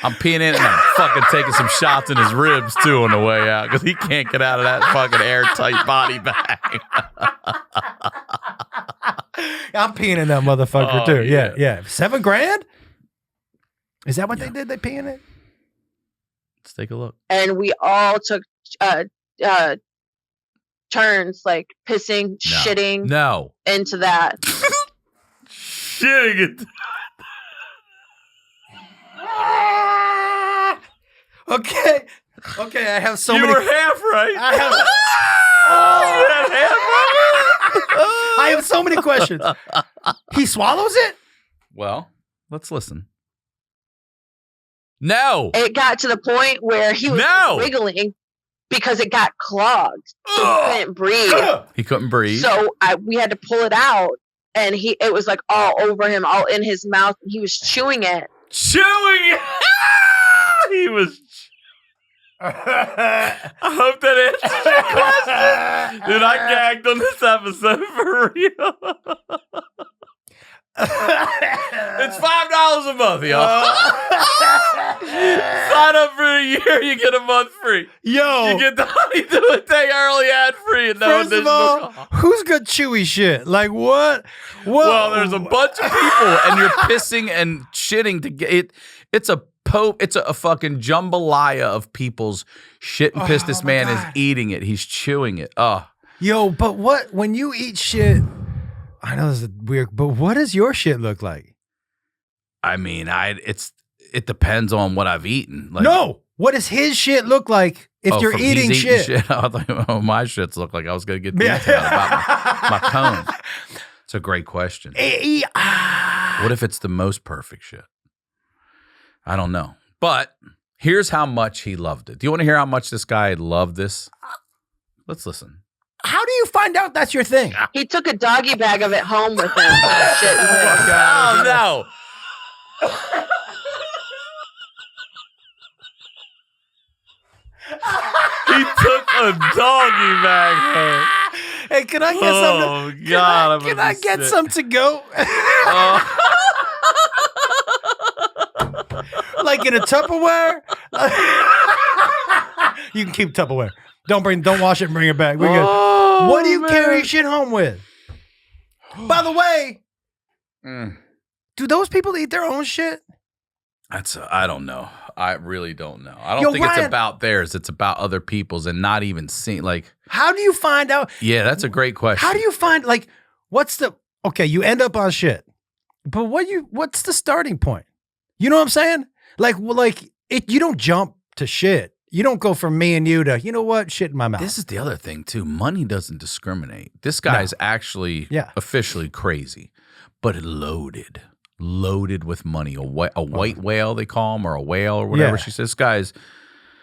I'm peeing in it and I'm fucking taking some shots in his ribs too on the way out because he can't get out of that fucking airtight body bag. I'm peeing in that motherfucker too. Yeah. $7,000? Is that what they did? They pee in it? Let's take a look. And we all took turns, like pissing, shitting into that. Shitting it. Okay, I have so many. You were half right. I have. You had half right. I have so many questions. He swallows it? Well, let's listen. No. It got to the point where he was wiggling because it got clogged. So he couldn't breathe. He couldn't breathe. So we had to pull it out, and it was like all over him, all in his mouth, and he was chewing it. He was. I hope that answers your question. Dude, I gagged on this episode for real. It's $5 a month, y'all. Sign up for a year, you get a month free. Yo, You get the Honeydew a day early ad free and no first of additional all, cost. who's got chewy shit? Like what? Well, there's a bunch of people, and you're pissing and shitting to get it. It's a fucking jambalaya of people's shit and piss. This my man God. is eating it. He's chewing it. Oh, Yo, but what when you eat shit? I know this is weird, but what does your shit look like? I mean, it depends on what I've eaten. Like, No, what does his shit look like if you're from eating he's shit? I thought, my shits look like I was gonna get detailed about my cone. It's a great question. What if it's the most perfect shit? I don't know. But here's how much he loved it. Do you want to hear how much this guy loved this? Let's listen. How do you find out that's your thing? He took a doggy bag of it home with him. Shit. Oh, no. He took a doggy bag home. Hey, can I get some? Oh, God. Can I get some to go? Like in a Tupperware? You can keep Tupperware. Don't wash it and bring it back. We're good. What do you carry shit home with? By the way, do those people eat their own shit? I don't know. I really don't know. I don't Yo, think Ryan, it's about theirs. It's about other people's and not even seeing. Like, how do you find out? yeah, that's a great question. How do you find, like, okay, you end up on shit, but what's the starting point? You know what I'm saying? You don't jump to shit. You don't go from me and you to, you know what, shit in my mouth. This is the other thing, too. Money doesn't discriminate. This guy's actually officially crazy, but loaded with money. A white whale, they call him, or a whale or whatever. Yeah. She says, guys.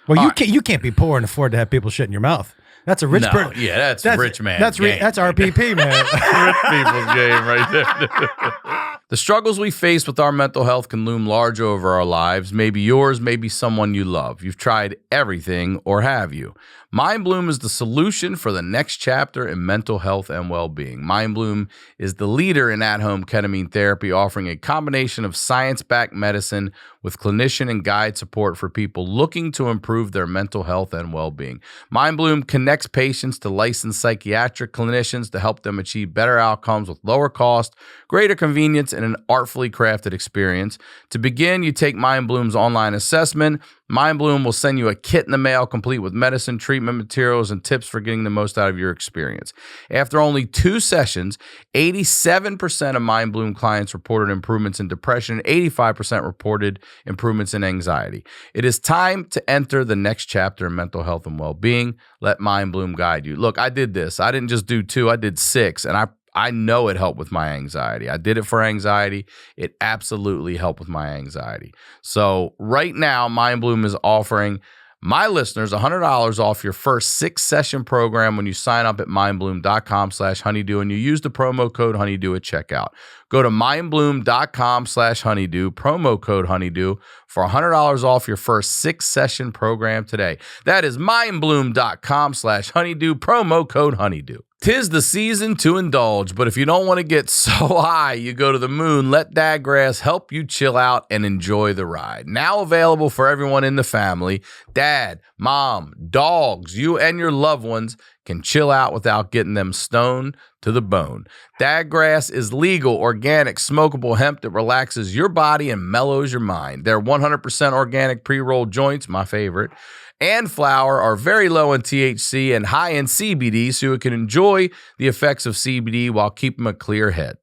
Well, you can't be poor and afford to have people shit in your mouth. That's a rich person. Yeah, that's rich man. That's RPP, man. Rich people's game right there. The struggles we face with our mental health can loom large over our lives. Maybe yours, maybe someone you love. You've tried everything, or have you? Mindbloom is the solution for the next chapter in mental health and well-being. Mindbloom is the leader in at-home ketamine therapy, offering a combination of science-backed medicine with clinician and guide support for people looking to improve their mental health and well-being. Mindbloom connects patients to licensed psychiatric clinicians to help them achieve better outcomes with lower cost, greater convenience, and an artfully crafted experience. To begin, you take Mindbloom's online assessment. Mindbloom will send you a kit in the mail complete with medicine, treatment materials, and tips for getting the most out of your experience. After only 2 sessions, 87% of Mindbloom clients reported improvements in depression and 85% reported improvements in anxiety. It is time to enter the next chapter in mental health and well-being. Let Mindbloom guide you. Look, I did this. I didn't just do 2, I did 6, and I know it helped with my anxiety. I did it for anxiety. It absolutely helped with my anxiety. So right now, Mindbloom is offering my listeners $100 off your first 6-session program when you sign up at mindbloom.com/honeydew and you use the promo code honeydew at checkout. Go to mindbloom.com/honeydew, promo code honeydew for $100 off your first 6-session program today. That is mindbloom.com/honeydew, promo code honeydew. 'Tis the season to indulge, but if you don't want to get so high you go to the moon, let Dadgrass help you chill out and enjoy the ride. Now available for everyone in the family, dad, mom, dogs, you and your loved ones can chill out without getting them stoned to the bone. Dadgrass is legal, organic, smokable hemp that relaxes your body and mellows your mind. Their 100% organic pre-rolled joints, my favorite, and flower are very low in THC and high in CBD, so you can enjoy the effects of CBD while keeping a clear head.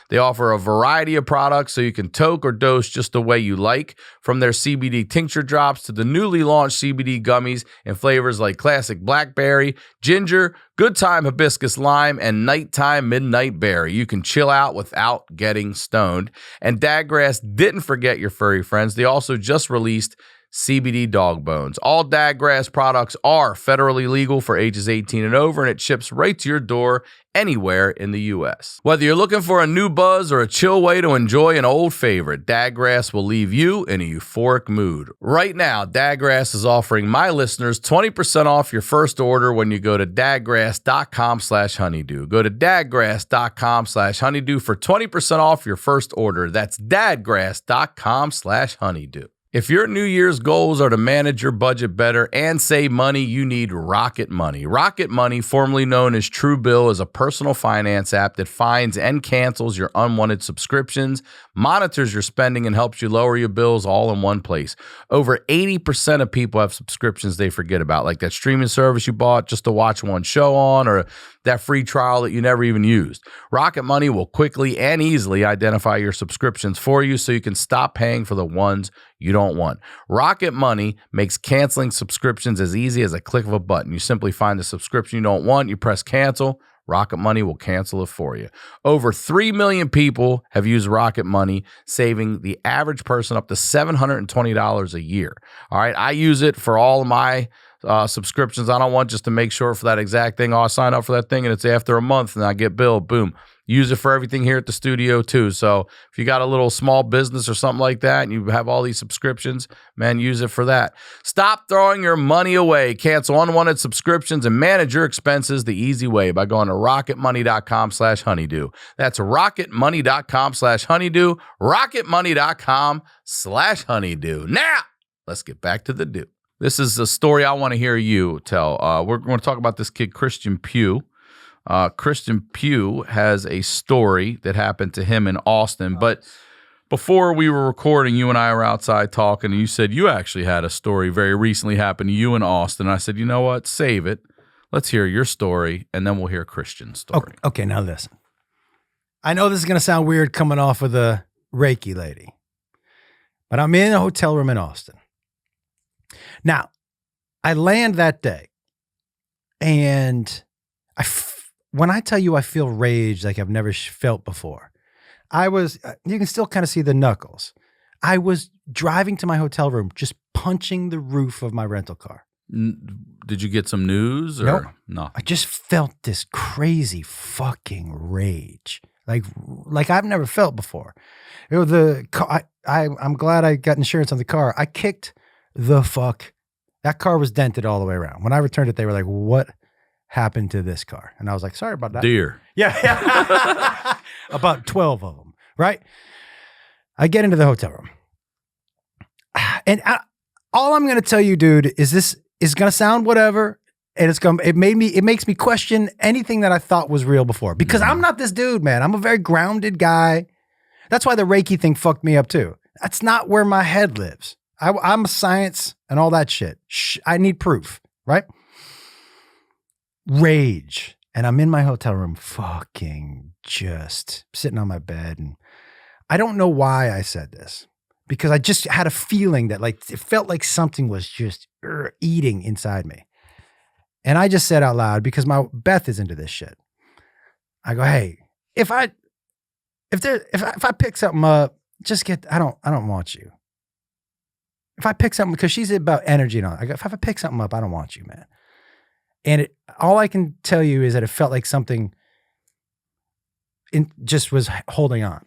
They offer a variety of products so you can toke or dose just the way you like, from their CBD tincture drops to the newly launched CBD gummies in flavors like classic blackberry, ginger, good time hibiscus lime, and nighttime midnight berry. You can chill out without getting stoned. And Dadgrass didn't forget your furry friends. They also just released CBD dog bones. All Dadgrass products are federally legal for ages 18 and over, and it ships right to your door anywhere in the U.S. Whether you're looking for a new buzz or a chill way to enjoy an old favorite, Dadgrass will leave you in a euphoric mood. Right now, Dadgrass is offering my listeners 20% off your first order when you go to dadgrass.com/honeydew. Go to dadgrass.com/honeydew for 20% off your first order. That's dadgrass.com/honeydew. If your New Year's goals are to manage your budget better and save money, you need Rocket Money. Rocket Money, formerly known as Truebill, is a personal finance app that finds and cancels your unwanted subscriptions, monitors your spending, and helps you lower your bills all in one place. Over 80% of people have subscriptions they forget about, like that streaming service you bought just to watch one show on, or that free trial that you never even used. Rocket Money will quickly and easily identify your subscriptions for you so you can stop paying for the ones you don't want. Rocket Money makes canceling subscriptions as easy as a click of a button. You simply find the subscription you don't want, you press cancel, Rocket Money will cancel it for you. Over 3 million people have used Rocket Money, saving the average person up to $720 a year. All right, I use it for all of my subscriptions. I don't want just to make sure for that exact thing. Oh, I sign up for that thing and it's after a month and I get billed. Boom. Use it for everything here at the studio too. So if you got a little small business or something like that and you have all these subscriptions, man, use it for that. Stop throwing your money away. Cancel unwanted subscriptions and manage your expenses the easy way by going to rocketmoney.com/honeydew. That's rocketmoney.com/honeydew, rocketmoney.com/honeydew. Now, let's get back to the do. This is a story I want to hear you tell. We're going to talk about this kid, Christian Pugh. Christian Pugh has a story that happened to him in Austin. But before we were recording, you and I were outside talking, and you said you actually had a story very recently happen to you in Austin. And I said, you know what? Save it. Let's hear your story, and then we'll hear Christian's story. Okay, now listen. I know this is going to sound weird coming off of the Reiki lady, but I'm in a hotel room in Austin. Now, I land that day, and when I tell you I feel rage like I've never felt before, you can still kind of see the knuckles. I was driving to my hotel room, just punching the roof of my rental car. Did you get some news? Or Nope. No. I just felt this crazy fucking rage. Like I've never felt before. You know, the car, I'm glad I got insurance on the car. I kicked the fuck. That car was dented all the way around. When I returned it, they were like, what happened to this car? And I was like, sorry about that. Deer. Yeah. About 12 of them, right? I get into the hotel room. And all I'm going to tell you, dude, is this is going to sound whatever. And it makes me question anything that I thought was real before, because I'm not this dude, man. I'm a very grounded guy. That's why the Reiki thing fucked me up too. That's not where my head lives. I'm a science and all that shit. I need proof, right? Rage. And I'm in my hotel room fucking just sitting on my bed. And I don't know why I said this, because I just had a feeling that like it felt like something was just eating inside me. And I just said out loud, because my Beth is into this shit. I go, hey, if I pick something up, I don't want you. If I pick something, because she's about energy and all, I go, if I pick something up, I don't want you, man. And all I can tell you is that it felt like something just was holding on.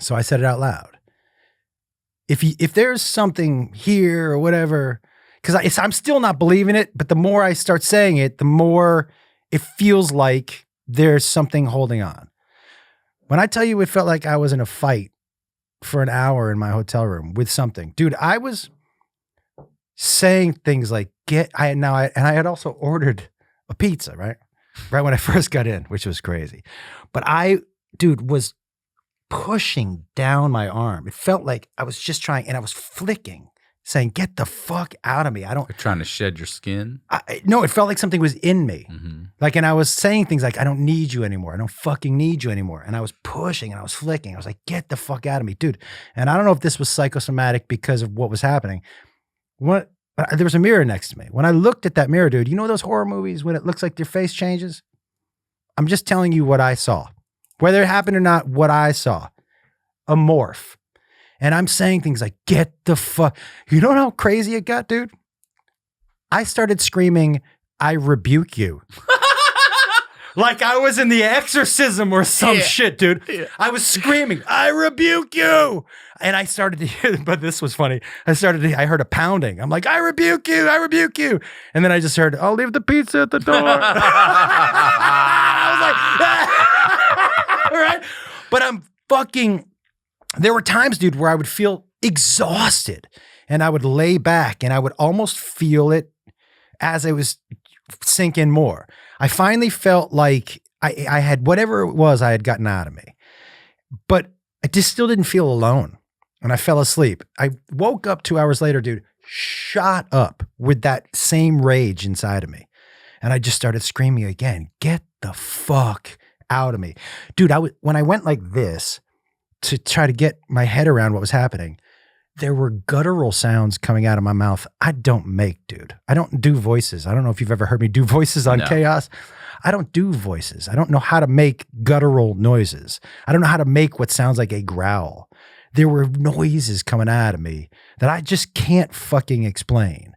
So I said it out loud. If there's something here or whatever, because I'm still not believing it, but the more I start saying it, the more it feels like there's something holding on. When I tell you it felt like I was in a fight for an hour in my hotel room with something, dude, I was saying things like and I had also ordered a pizza, right when I first got in, which was crazy. But I, dude, was pushing down my arm. It felt like I was just trying, and I was flicking, saying, get the fuck out of me. You're trying to shed your skin? No, it felt like something was in me. Mm-hmm. Like, and I was saying things like, I don't need you anymore. I don't fucking need you anymore. And I was pushing and I was flicking. I was like, get the fuck out of me, dude. And I don't know if this was psychosomatic because of what was happening. There was a mirror next to me. When I looked at that mirror, dude, you know those horror movies when it looks like their face changes? I'm just telling you what I saw. Whether it happened or not, what I saw. A morph. And I'm saying things like, get the fuck. You know how crazy it got, dude? I started screaming, I rebuke you. Like I was in The Exorcism or some shit, dude. Yeah. I was screaming, I rebuke you. And I started to hear, but this was funny. I heard a pounding. I'm like, I rebuke you. I rebuke you. And then I just heard, I'll leave the pizza at the door. I was like, all right. But there were times, dude, where I would feel exhausted. And I would lay back and I would almost feel it as I was sinking more. I finally felt like I had whatever it was I had gotten out of me, but I just still didn't feel alone. And I fell asleep. I woke up 2 hours later, dude, shot up with that same rage inside of me. And I just started screaming again, get the fuck out of me. Dude, when I went like this to try to get my head around what was happening, there were guttural sounds coming out of my mouth. I don't make, dude. I don't do voices. I don't know if you've ever heard me do voices on Chaos. I don't do voices. I don't know how to make guttural noises. I don't know how to make what sounds like a growl. There were noises coming out of me that I just can't fucking explain.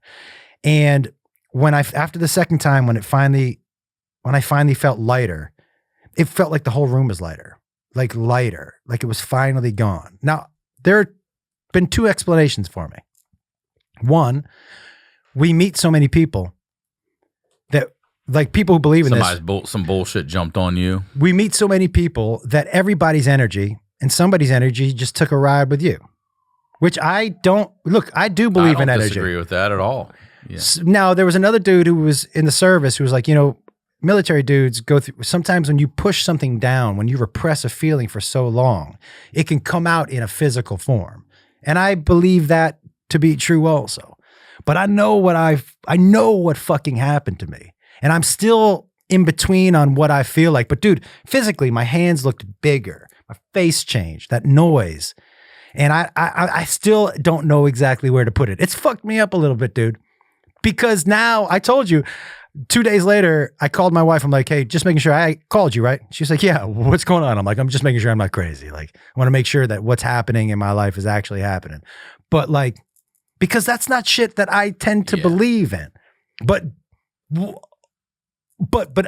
And after the second time, when I finally felt lighter, it felt like the whole room was lighter, like it was finally gone. Now, there have been two explanations for me. One, we meet so many people that, like, people who believe in this. Some bullshit jumped on you. We meet so many people that everybody's energy and somebody's energy just took a ride with you, which I don't. Look, I do believe in energy. I don't disagree with that at all. Yeah. Now, there was another dude who was in the service who was like, military dudes go through, sometimes when you push something down, when you repress a feeling for so long, it can come out in a physical form. And I believe that to be true also. But I know what fucking happened to me. And I'm still in between on what I feel like. But dude, physically, my hands looked bigger. My face changed, that noise. And I still don't know exactly where to put it. It's fucked me up a little bit, dude. Because now, I told you, 2 days later, I called my wife. I'm like, hey, just making sure. I called you, right? She's like, yeah, what's going on? I'm like, I'm just making sure I'm not crazy. Like, I want to make sure that what's happening in my life is actually happening. But like, because that's not shit that I tend to believe in. But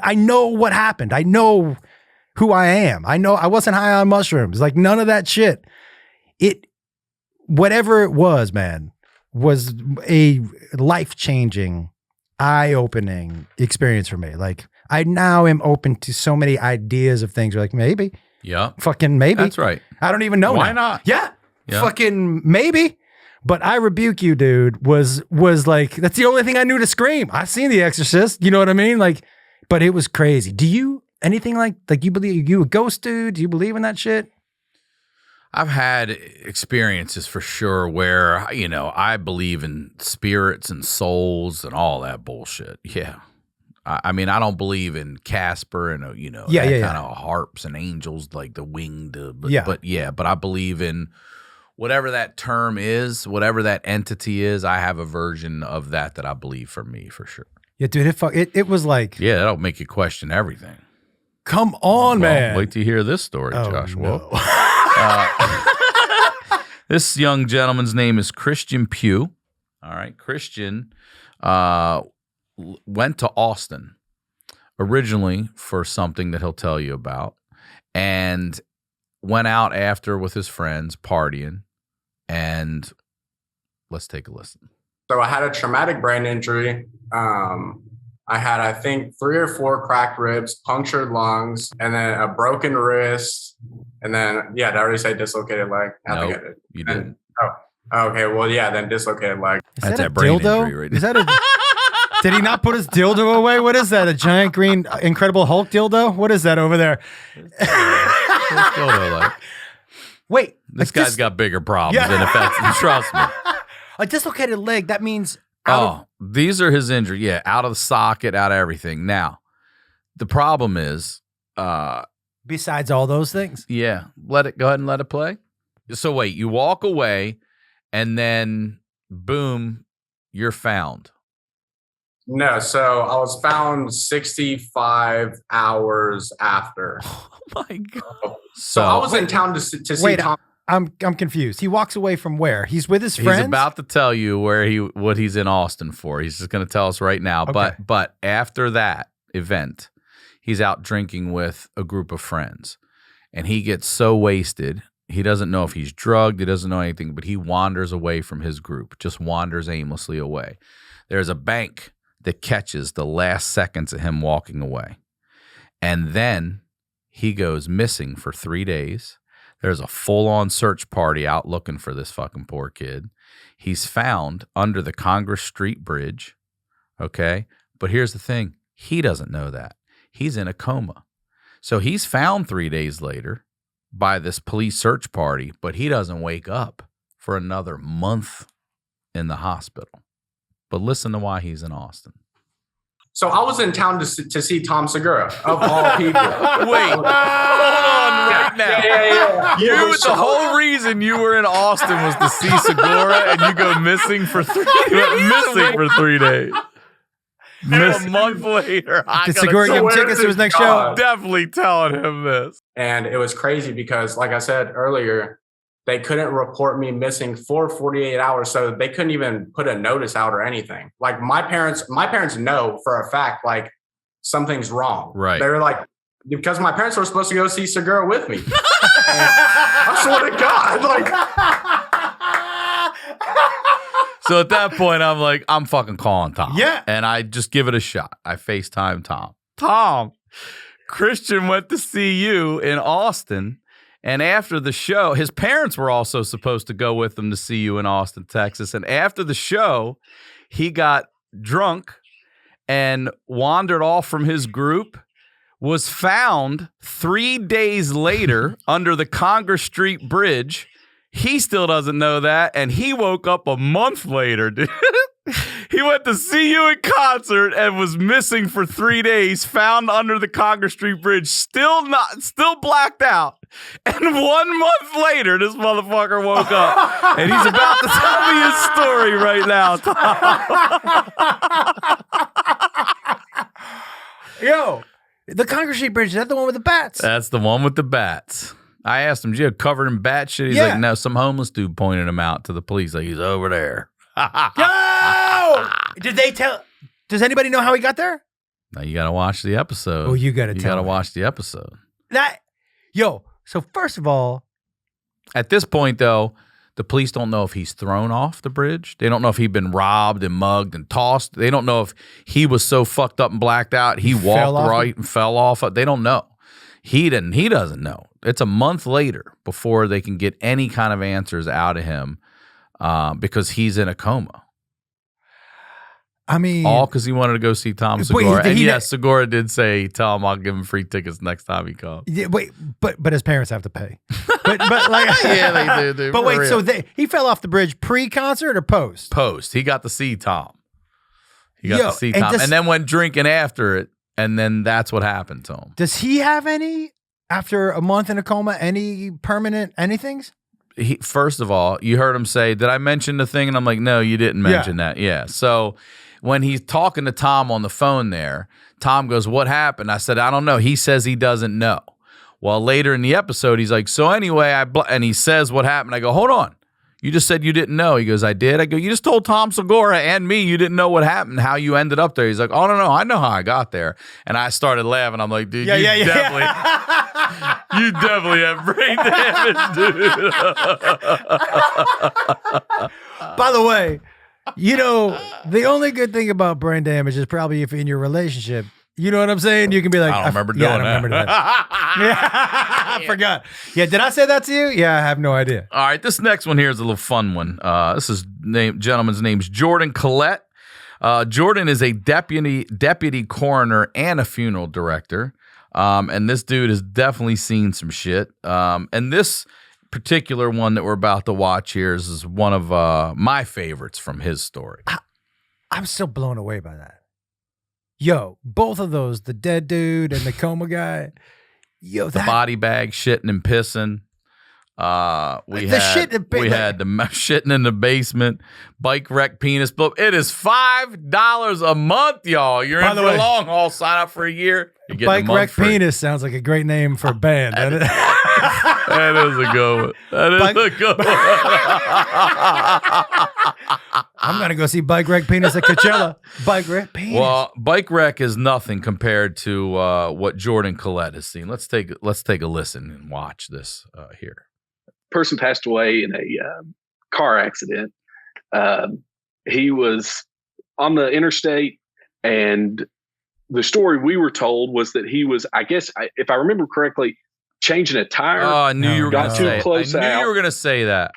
I know what happened. I know who I am. I know I wasn't high on mushrooms. Like, none of that shit. Whatever it was, man, was a life-changing, eye-opening experience for me. Like, I now am open to so many ideas of things. Like, maybe. Yeah. Fucking maybe. That's right. I don't even know. Why now. not? Yeah. Fucking maybe. But I rebuke you, dude, was like, that's the only thing I knew to scream. I've seen The Exorcist. You know what I mean? Like, but it was crazy. Do you, anything like you believe, you a ghost dude? Do you believe in that shit? I've had experiences for sure where, I believe in spirits and souls and all that bullshit. Yeah. I mean, I don't believe in Casper and, kind of harps and angels, like the winged. But I believe in whatever that term is, whatever that entity is. I have a version of that I believe for me, for sure. Yeah, dude, it was like. Yeah, that'll make you question everything. Come on, man. Wait to hear this story, Joshua. No. This young gentleman's name is Christian Pugh. All right. Christian went to Austin originally for something that he'll tell you about, and went out after with his friends partying. And let's take a listen. So I had a traumatic brain injury. I had, I think, 3 or 4 cracked ribs, punctured lungs, and then a broken wrist. And then, did I already say dislocated leg? No, you didn't. Okay. Well, then dislocated leg. That's that brain injury right Is that a... Did he not put his dildo away? What is that? A giant green Incredible Hulk dildo? What is that over there? Wait. This guy's got bigger problems than affects. Trust me. A dislocated leg, that means... these are his injuries. Yeah, out of the socket, out of everything. Now, the problem is... besides all those things? Yeah. Go ahead and let it play. So wait, you walk away, and then, boom, you're found. No, so I was found 65 hours after. Oh, my God. So I was in town to see Tom. I'm confused. He walks away from where? He's with his friends? He's about to tell you what he's in Austin for. He's just going to tell us right now. Okay. But after that event, he's out drinking with a group of friends. And he gets so wasted, he doesn't know if he's drugged, he doesn't know anything, but he wanders away from his group, just wanders aimlessly away. There's a bank that catches the last seconds of him walking away. And then he goes missing for 3 days. There's a full-on search party out looking for this fucking poor kid. He's found under the Congress Street Bridge, okay? But here's the thing. He doesn't know that. He's in a coma. So he's found 3 days later by this police search party, but he doesn't wake up for another month in the hospital. But listen to why he's in Austin. So I was in town to see Tom Segura, of all people. Wait, hold on right now. Yeah. The whole reason you were in Austin was to see Segura, and you go missing for 3 days. A month later, Did Segura give him tickets to his next show? Definitely telling him this. And it was crazy because, like I said earlier, they couldn't report me missing for 48 hours. So they couldn't even put a notice out or anything. Like my parents know for a fact, like something's wrong. Right. They were like, because my parents were supposed to go see Segura with me. I swear to God, like. So at that point, I'm like, I'm fucking calling Tom. Yeah. And I just give it a shot. I FaceTime Tom. Tom, Christian went to see you in Austin. And after the show, his parents were also supposed to go with him to see you in Austin, Texas. And after the show, he got drunk and wandered off from his group, was found 3 days later under the Congress Street Bridge. He still doesn't know that, and he woke up a month later, dude. He went to see you in concert and was missing for 3 days, found under the Congress Street Bridge, still blacked out. And 1 month later, this motherfucker woke up, and he's about to tell me his story right now, Tom. Yo, the Congress Street Bridge, is that the one with the bats? That's the one with the bats. I asked him, "Gio, covered in bat shit?" He's like, "No, some homeless dude pointed him out to the police. Like, he's over there." Yo! Did they tell? Does anybody know how he got there? Now you got to watch the episode. Oh, you got to tell. You got to me. watch the episode. So first of all, at this point, though, the police don't know if he's thrown off the bridge. They don't know if he'd been robbed and mugged and tossed. They don't know if he was so fucked up and blacked out he walked right and fell off. They don't know. He doesn't know. It's a month later before they can get any kind of answers out of him because he's in a coma. I mean, all because he wanted to go see Tom Segura. And yes, Segura did say, "Tell him I'll give him free tickets next time he comes." Yeah, but his parents have to pay. But like, yeah, they do. Dude, but wait, real. So he fell off the bridge pre-concert or post? Post. He got to see Tom. And then went drinking after it, and then that's what happened to him. Does he have any after a month in a coma? Any permanent anythings? First of all, you heard him say, "Did I mention the thing?" And I'm like, "No, you didn't mention that." Yeah. So when he's talking to Tom on the phone there, Tom goes, "What happened?" I said, "I don't know." He says he doesn't know. Well, later in the episode, he's like, "So anyway, and he says what happened." I go, "Hold on. You just said you didn't know." He goes, "I did." I go, "You just told Tom Segura and me you didn't know what happened, how you ended up there." He's like, "Oh, no, I know how I got there." And I started laughing. I'm like, "Dude, definitely, you definitely have brain damage, dude." By the way, the only good thing about brain damage is probably if in your relationship, you know what I'm saying? You can be like, I don't remember doing that. Remember that. I forgot. Yeah, did I say that to you? Yeah, I have no idea. All right, this next one here is a little fun one. This gentleman's name's Jordan Collette. Jordan is a deputy coroner and a funeral director. And this dude has definitely seen some shit. And this particular one that we're about to watch here is one of my favorites from his story. I'm still blown away by that. Yo, both of those, the dead dude and the coma guy. Yo, the body bag shitting and pissing. We had the shitting in the basement, bike wreck penis. But it is $5 a month, y'all. You're in for a long haul. Sign up for a year. Bike wreck penis sounds like a great name for a band. That is a good one. I'm gonna go see Bike Wreck Penis at Coachella. Bike Wreck Penis. Well, Bike Wreck is nothing compared to what Jordan Collette has seen. Let's take a listen and watch this here. Person passed away in a car accident. He was on the interstate, and the story we were told was that he was, I guess, if I remember correctly, changing a tire. Oh, I knew you were going to say it. close I knew out. you were going to say that.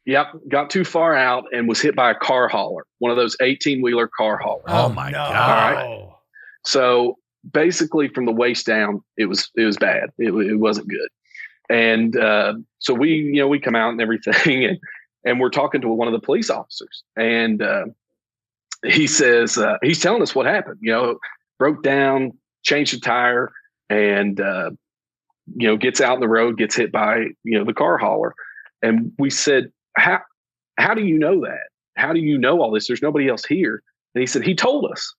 Yep, got too far out and was hit by a car hauler, one of those 18-wheeler car haulers. Oh my God. All right. So basically, from the waist down, it was bad. It wasn't good. And so we come out and everything, and we're talking to one of the police officers, and he says he's telling us what happened. Broke down, changed the tire, and gets out in the road, gets hit by the car hauler. And we said, how do you know that? How do you know all this? There's nobody else here. And he said, he told us.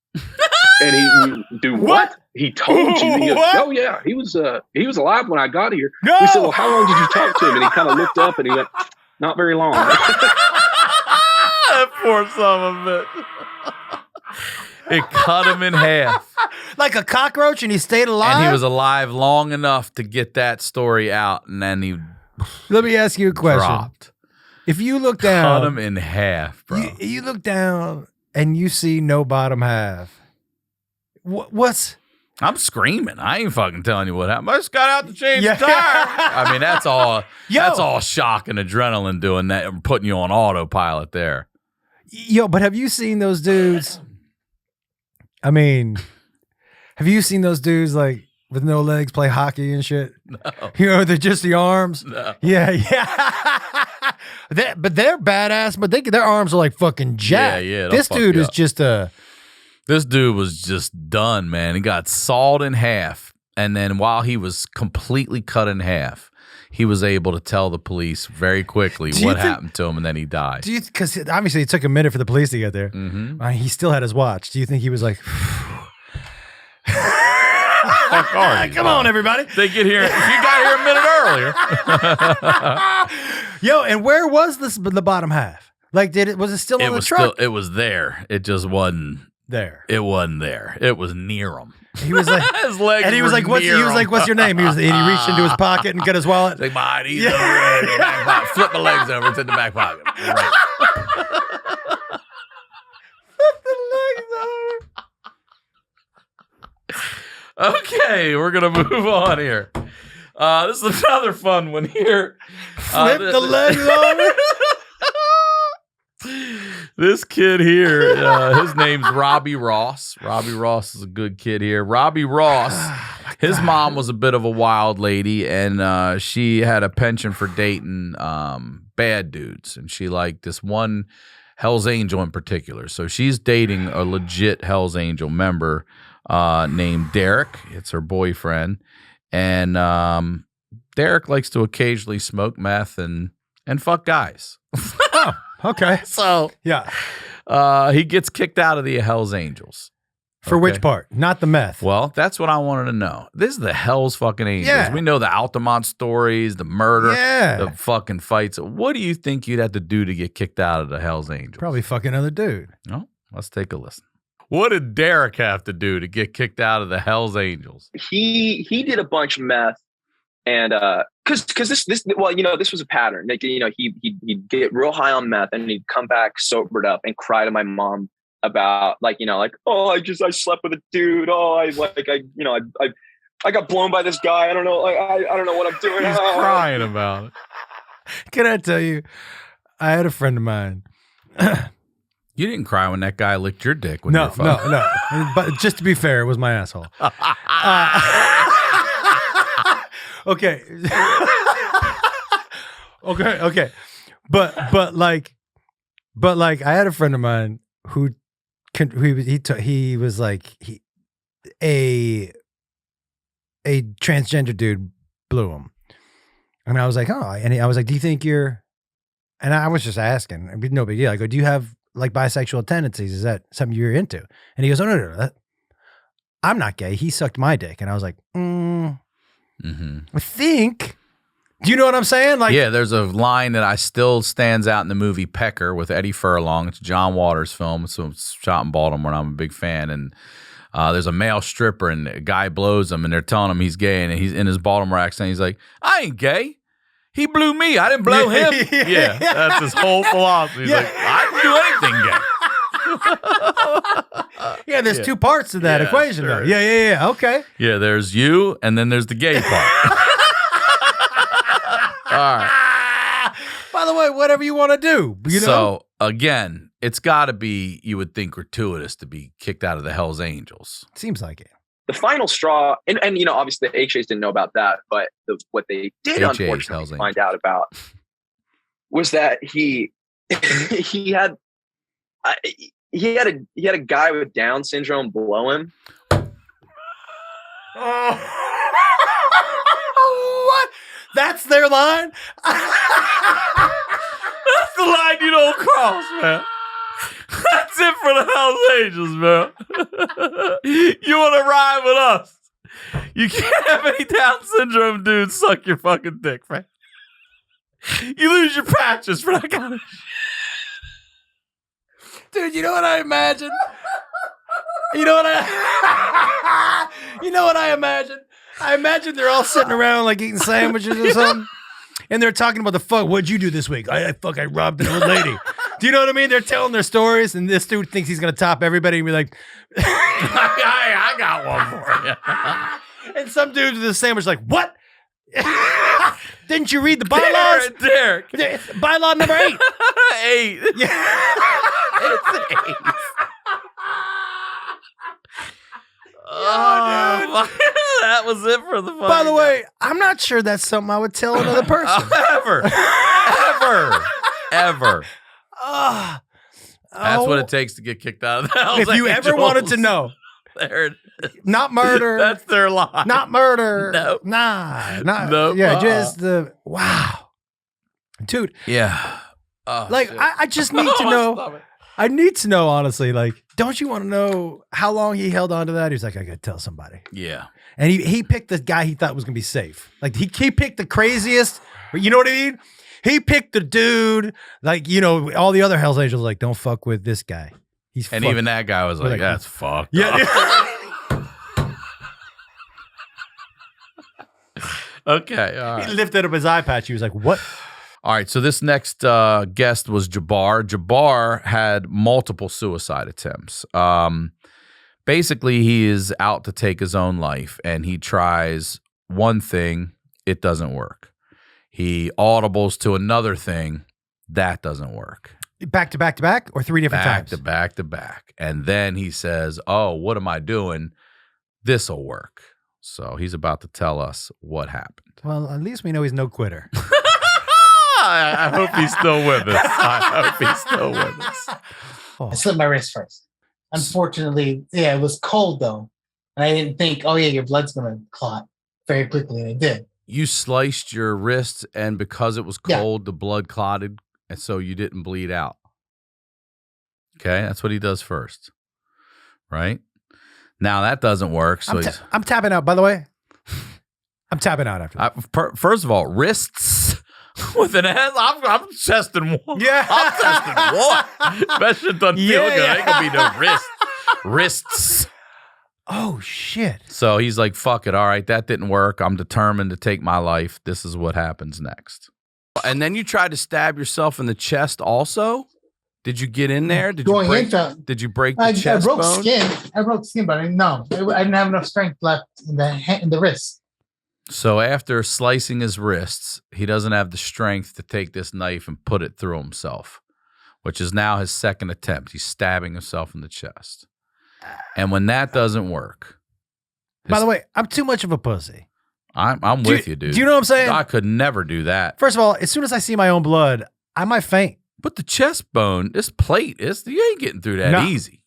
And we do what? He told you. He goes, oh yeah, he was alive when I got here. No! We said, well, how long did you talk to him? And he kind of looked up and he went, not very long. That poor son of a bitch. It cut him in half. Like a cockroach, and he stayed alive? And he was alive long enough to get that story out, and then he Let me ask you a question. dropped. If you look down, Cut him in half, bro. you look down and you see no bottom half. What's... I'm screaming. I ain't fucking telling you what happened. I just got out to change the tire. I mean, that's all. That's all shock and adrenaline doing that and putting you on autopilot there. Yo, but have you seen those dudes? I mean, have you seen those dudes like with no legs play hockey and shit? No. They're just the arms. No. Yeah. But they're badass. But their arms are like fucking jacked. Yeah. This dude is just a. This dude was just done, man. He got sawed in half. And then while he was completely cut in half, he was able to tell the police very quickly what happened to him, and then he died. Because obviously it took a minute for the police to get there. Mm-hmm. He still had his watch. Do you think he was like, Fuck are you, come on, everybody. They get here. If you got here a minute earlier. Yo, and where was the bottom half? Like, was it still on the truck? It was there. It just wasn't there. It wasn't there. It was near him. He was like, his legs and he was were like, "What's?" He near was like, him. "What's your name?" And he reached into his pocket and got his wallet. Like, my ID's over there in the back pocket. Flip my legs over. It's in the back pocket. Right. Flip the legs over. Okay, we're gonna move on here. This is another fun one here. Flip the legs over. This kid here, his name's Robbie Ross. Robbie Ross is a good kid here. Robbie Ross, his mom was a bit of a wild lady, and she had a penchant for dating bad dudes, and she liked this one Hell's Angel in particular. So she's dating a legit Hell's Angel member named Derek. It's her boyfriend, and Derek likes to occasionally smoke meth and fuck guys. Oh, okay. So yeah, he gets kicked out of the Hell's Angels. For which part? Not the meth. Well, that's what I wanted to know. This is the Hell's fucking Angels. Yeah. We know the Altamont stories, the murder, Yeah. the fucking fights. What do you think you'd have to do to get kicked out of the Hell's Angels? Probably fuck another dude. No, let's take a listen. What did Derek have to do to get kicked out of the Hell's Angels? He did a bunch of meth, and because this this was a pattern. Like, he'd get real high on meth, and he'd come back sobered up and cry to my mom about I slept with a dude. I got blown by this guy. I don't know. I don't know what I'm doing. He's crying about it. Can I tell you? I had a friend of mine. You didn't cry when that guy licked your dick when you No. were fucking. But just to be fair, it was my asshole. Okay. Okay. But I had a friend of mine who was like a transgender dude blew him, and I was like, oh, and I was like, do you think you're? And I was just asking, no big deal. I go, do you have like bisexual tendencies? Is that something you're into? And he goes, oh no, I'm not gay. He sucked my dick, and I was like, I think. Do you know what I'm saying? Like, yeah, there's a line that still stands out in the movie Pecker with Eddie Furlong. It's a John Waters film. So it's shot in Baltimore, and I'm a big fan. And there's a male stripper, and a guy blows him, and they're telling him he's gay, and he's in his Baltimore accent. He's like, I ain't gay. He blew me. I didn't blow him. Yeah, that's his whole philosophy. He's like, I didn't do anything gay. yeah, there's two parts to that equation, sure. though. Yeah. Okay. Yeah, there's you, and then there's the gay part. right. By the way, whatever you want to do, you know? So again, it's got to be, you would think, gratuitous to be kicked out of the Hells Angels. Seems like it. The final straw, and obviously the HAs didn't know about that, but what they did HAs, unfortunately Hells find out about was that he had a guy with Down syndrome blow him. What? That's their line? That's the line you don't cross, man. That's it for the Hells Angels, man. You want to ride with us? You can't have any Down syndrome dudes suck your fucking dick, man. You lose your patches for that kind of shit. Dude, you know what I imagine? You know what I imagine? I imagine they're all sitting around like eating sandwiches or something. And they're talking about what'd you do this week? I robbed an old lady. Do you know what I mean? They're telling their stories, and this dude thinks he's going to top everybody and be like, I got one for you. And some dudes with a sandwich like, what? Didn't you read the bylaws? Derek. Bylaw number 8. 8. Yeah. It's 8. Oh, dude. That was it for the By the way, I'm not sure that's something I would tell another person. Ever. That's what Oh. it takes to get kicked out of the Hells If you ever Angels. wanted to know, There it is. not murder. That's their lie. Not murder. No. Nah. Not, Nope. Yeah, just the wow. Dude, Yeah. Oh, like shit. I just need to know. I need to know, honestly, like, don't you want to know how long he held on to that? He was like, I gotta tell somebody. Yeah. And he picked the guy he thought was gonna be safe. Like he picked the craziest, you know what I mean? He picked the dude, like, all the other Hells Angels like, don't fuck with this guy. He's And fucked. even that guy was like, Like, that's fucked. Yeah. Okay. All He right. lifted up his eye patch. He was like, what? All right. So this next guest was Jabbar. Jabbar had multiple suicide attempts. Basically, he is out to take his own life, and he tries one thing. It doesn't work. He audibles to another thing. That doesn't work. Back to back to back or 3 different Back times? to back to back. And then he says, oh, what am I doing? This'll work. So he's about to tell us what happened. Well, at least we know he's no quitter. I hope he's still with us. I hope he's still with us. Oh. I slit my wrist first. Unfortunately, yeah, it was cold though. And I didn't think, oh yeah, your blood's gonna clot very quickly, and it did. You sliced your wrist, and because it was cold, the blood clotted, and so you didn't bleed out. Okay, that's what he does first, right? Now that doesn't work. So I'm tapping out, by the way. I'm tapping out after that. First of all, wrists with an S. I'm testing one. Yeah. I'm testing one. That shit doesn't feel good. Ain't gonna be no wrists. Oh, shit. So he's like, fuck it. All right, that didn't work. I'm determined to take my life. This is what happens next. And then you tried to stab yourself in the chest also? Did you get in there? Did you break the chest broke bone? skin. I broke skin, but I didn't have enough strength left in the wrist. So after slicing his wrists, he doesn't have the strength to take this knife and put it through himself, which is now his second attempt. He's stabbing himself in the chest. And when that doesn't work. By the way, I'm too much of a pussy. I'm with you, dude. Do you know what I'm saying? I could never do that. First of all, as soon as I see my own blood, I might faint. But the chest bone, this plate, you ain't getting through that No. easy.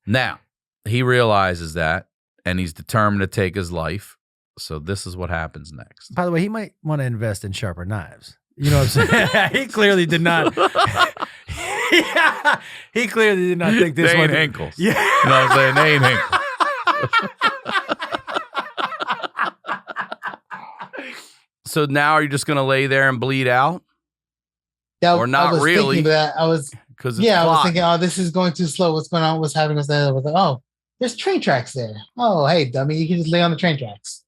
Now, he realizes that, and he's determined to take his life. So this is what happens next. By the way, he might want to invest in sharper knives. You know what I'm saying? He clearly did not. He clearly did not think this They one. ain't Hinkles. Yeah. You know what I'm saying? They ain't Hinkles. So now are you just going to lay there and bleed out? Or not I was really? Thinking that. I was. Because I was thinking, oh, this is going too slow. What's going on? What's happening? I was like, oh, there's train tracks there. Oh, hey, dummy, you can just lay on the train tracks.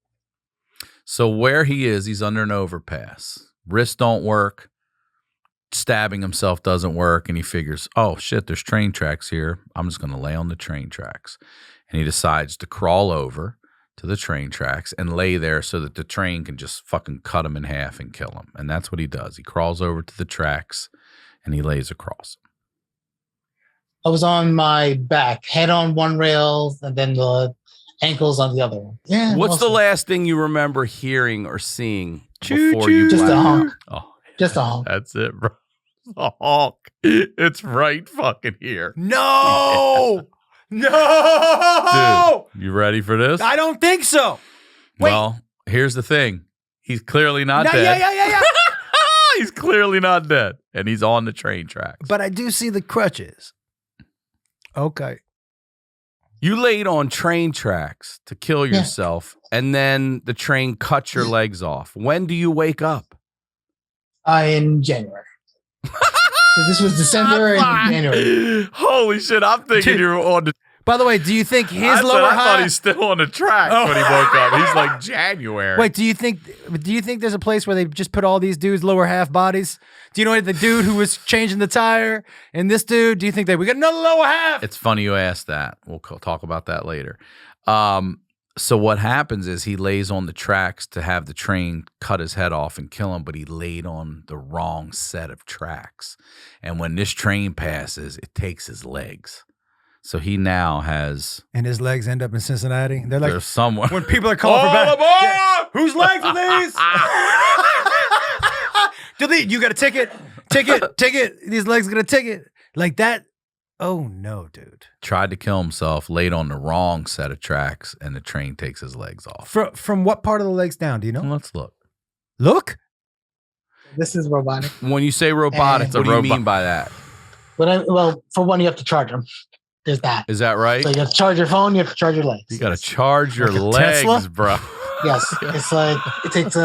So where he is, he's under an overpass. Wrists don't work. Stabbing himself doesn't work. And he figures, oh, shit, there's train tracks here. I'm just going to lay on the train tracks. And he decides to crawl over, to the train tracks and lay there so that the train can just fucking cut him in half and kill him. And that's what he does. He crawls over to the tracks and he lays across. I was on my back, head on one rail, and then the ankles on the other one. Yeah. What's the mostly. last thing you remember hearing or seeing Choo before choo. you Just a blacked out? honk. Oh, Just a honk. that's it, bro. A honk. It's right fucking here. No, no, Dude, you ready for this? I don't think so. Wait. Well, here's the thing. He's clearly not No, dead. yeah. He's clearly not dead. And he's on the train tracks. But I do see the crutches. Okay. You laid on train tracks to kill yourself, and then the train cut your legs off. When do you wake up? In January. So this was December and January. Holy shit, I'm thinking Dude. you're on the By the way, do you think his I lower thought half? he's still on the tracks when he woke up. He's like January. Wait, do you think there's a place where they just put all these dudes' lower half bodies? Do you know the dude who was changing the tire and this dude? Do you think we got another lower half? It's funny you asked that. We'll talk about that later. So what happens is he lays on the tracks to have the train cut his head off and kill him, but he laid on the wrong set of tracks. And when this train passes, it takes his legs. So he now has... And his legs end up in Cincinnati. They're like, there's someone... when people are calling for back, yeah, whose legs are these? Delete. You got a ticket. These legs got a ticket. Like that. Oh no, dude. Tried to kill himself, laid on the wrong set of tracks, and the train takes his legs off. From what part of the legs down? Do you know? Let's look. Look. This is robotic. When you say robotic, And- what do you mean by that? Well, for one, you have to charge them. There's that. Is that right? So you have to charge your phone. You have to charge your legs. You got to charge your Like a legs, Tesla? bro. Yes, it's like it takes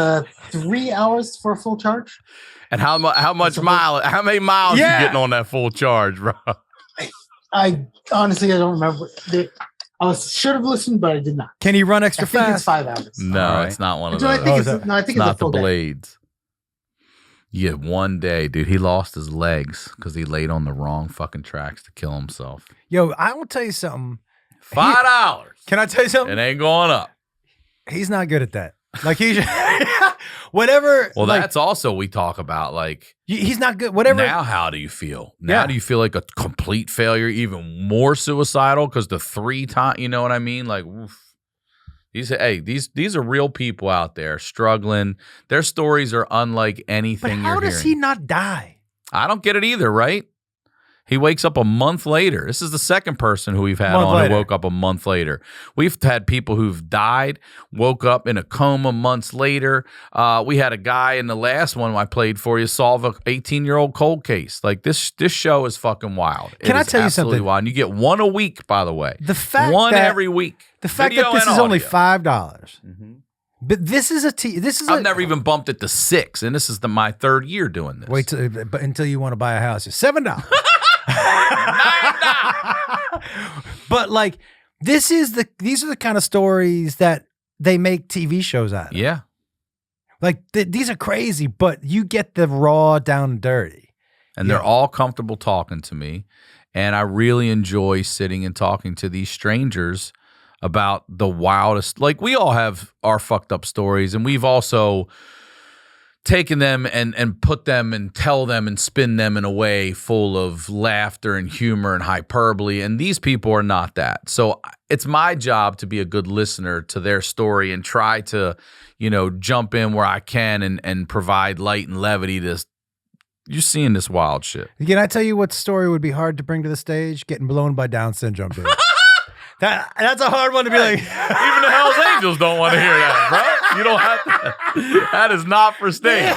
3 hours for a full charge. And how many miles Yeah. you getting on that full charge, bro? I honestly, I don't remember. I should have listened, but I did not. Can he run I extra think it's fast? 5 hours. No, All right. it's not one of So I those. think Oh, it's is that- no, I think It's it's a not the full day. blades. You get one day, dude. He lost his legs because he laid on the wrong fucking tracks to kill himself. Yo, I will tell you something. $5. Can I tell you something? It ain't going up. He's not good at that. Like he, whatever. Well, like, that's also we talk about. Like he's not good. Whatever. now, how do you feel? Now, Yeah. do you feel like a complete failure, even more suicidal because the 3 times? You know what I mean? Like, oof. These are real people out there struggling. Their stories are unlike but anything how you're does hearing. he not die? I don't get it either, right? He wakes up a month later. This is the second person who we've had Month on later. who woke up a month later. We've had people who've died, woke up in a coma months later. We had a guy in the last one I played for you solve a 18-year-old cold case. Like this show is fucking wild. Can I It is tell you absolutely something? Wild. And you get one a week, by the way. The fact one that every week. the fact Video that this and is only audio. $5, but this is I've never even bumped it to $6, and this is my 3rd year doing this. wait but until you want to buy a house. It's $7. But like these are the kind of stories that they make TV shows out of. Yeah. Like these are crazy, but you get the raw down and dirty. And they're all comfortable talking to me. And I really enjoy sitting and talking to these strangers about the wildest. Like, we all have our fucked up stories, and we've also taken them and put them and tell them and spin them in a way full of laughter and humor and hyperbole. And these people are not that. So it's my job to be a good listener to their story and try to, jump in where I can and provide light and levity to. You're seeing this wild shit. Can I tell you what story would be hard to bring to the stage? Getting blown by Down syndrome, dude. That's a hard one to be like. Even the Hells Angels don't want to hear that, bro. You don't have to. That is not for stage.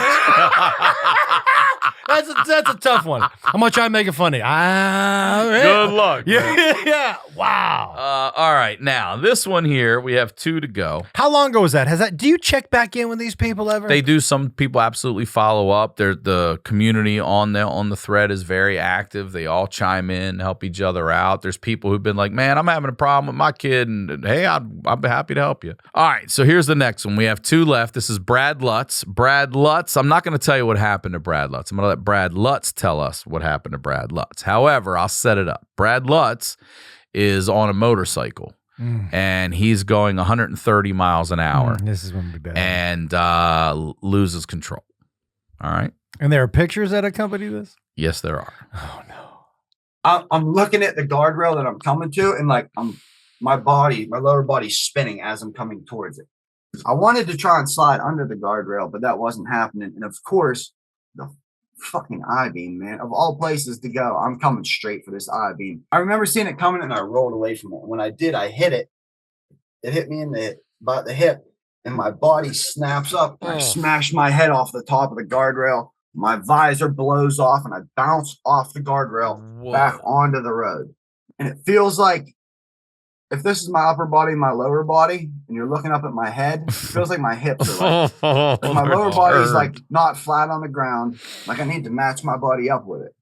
That's a tough one. I'm gonna try and make it funny. Good luck. Yeah. Wow. All right. Now, this one here, we have 2 to go. How long ago was that? Do you check back in with these people ever? They do. Some people absolutely follow up. The community on the thread is very active. They all chime in, help each other out. There's people who've been like, man, I'm having a problem with my kid, and hey, I'd be happy to help you. All right. So here's the next one. We have 2 left. This is Brad Lutz. Brad Lutz. I'm not going to tell you what happened to Brad Lutz. I'm going to let Brad Lutz tell us what happened to Brad Lutz. However, I'll set it up. Brad Lutz is on a motorcycle. and he's going 130 miles an hour. This is going to be bad. And loses control. All right. And there are pictures that accompany this? Yes, there are. Oh, no. I'm looking at the guardrail that I'm coming to, and like my lower body's spinning as I'm coming towards it. I wanted to try and slide under the guardrail, but that wasn't happening. And of course, the fucking I-beam, man, of all places to go, I'm coming straight for this I-beam. I remember seeing it coming, and I rolled away from it. When I did, I hit it. It hit me about the hip, and my body snaps up. And I smash my head off the top of the guardrail. My visor blows off, and I bounce off the guardrail back onto the road. And it feels like, if this is my upper body, my lower body, and you're looking up at my head, it feels like my hips are like my lower body's like not flat on the ground. Like I need to match my body up with it.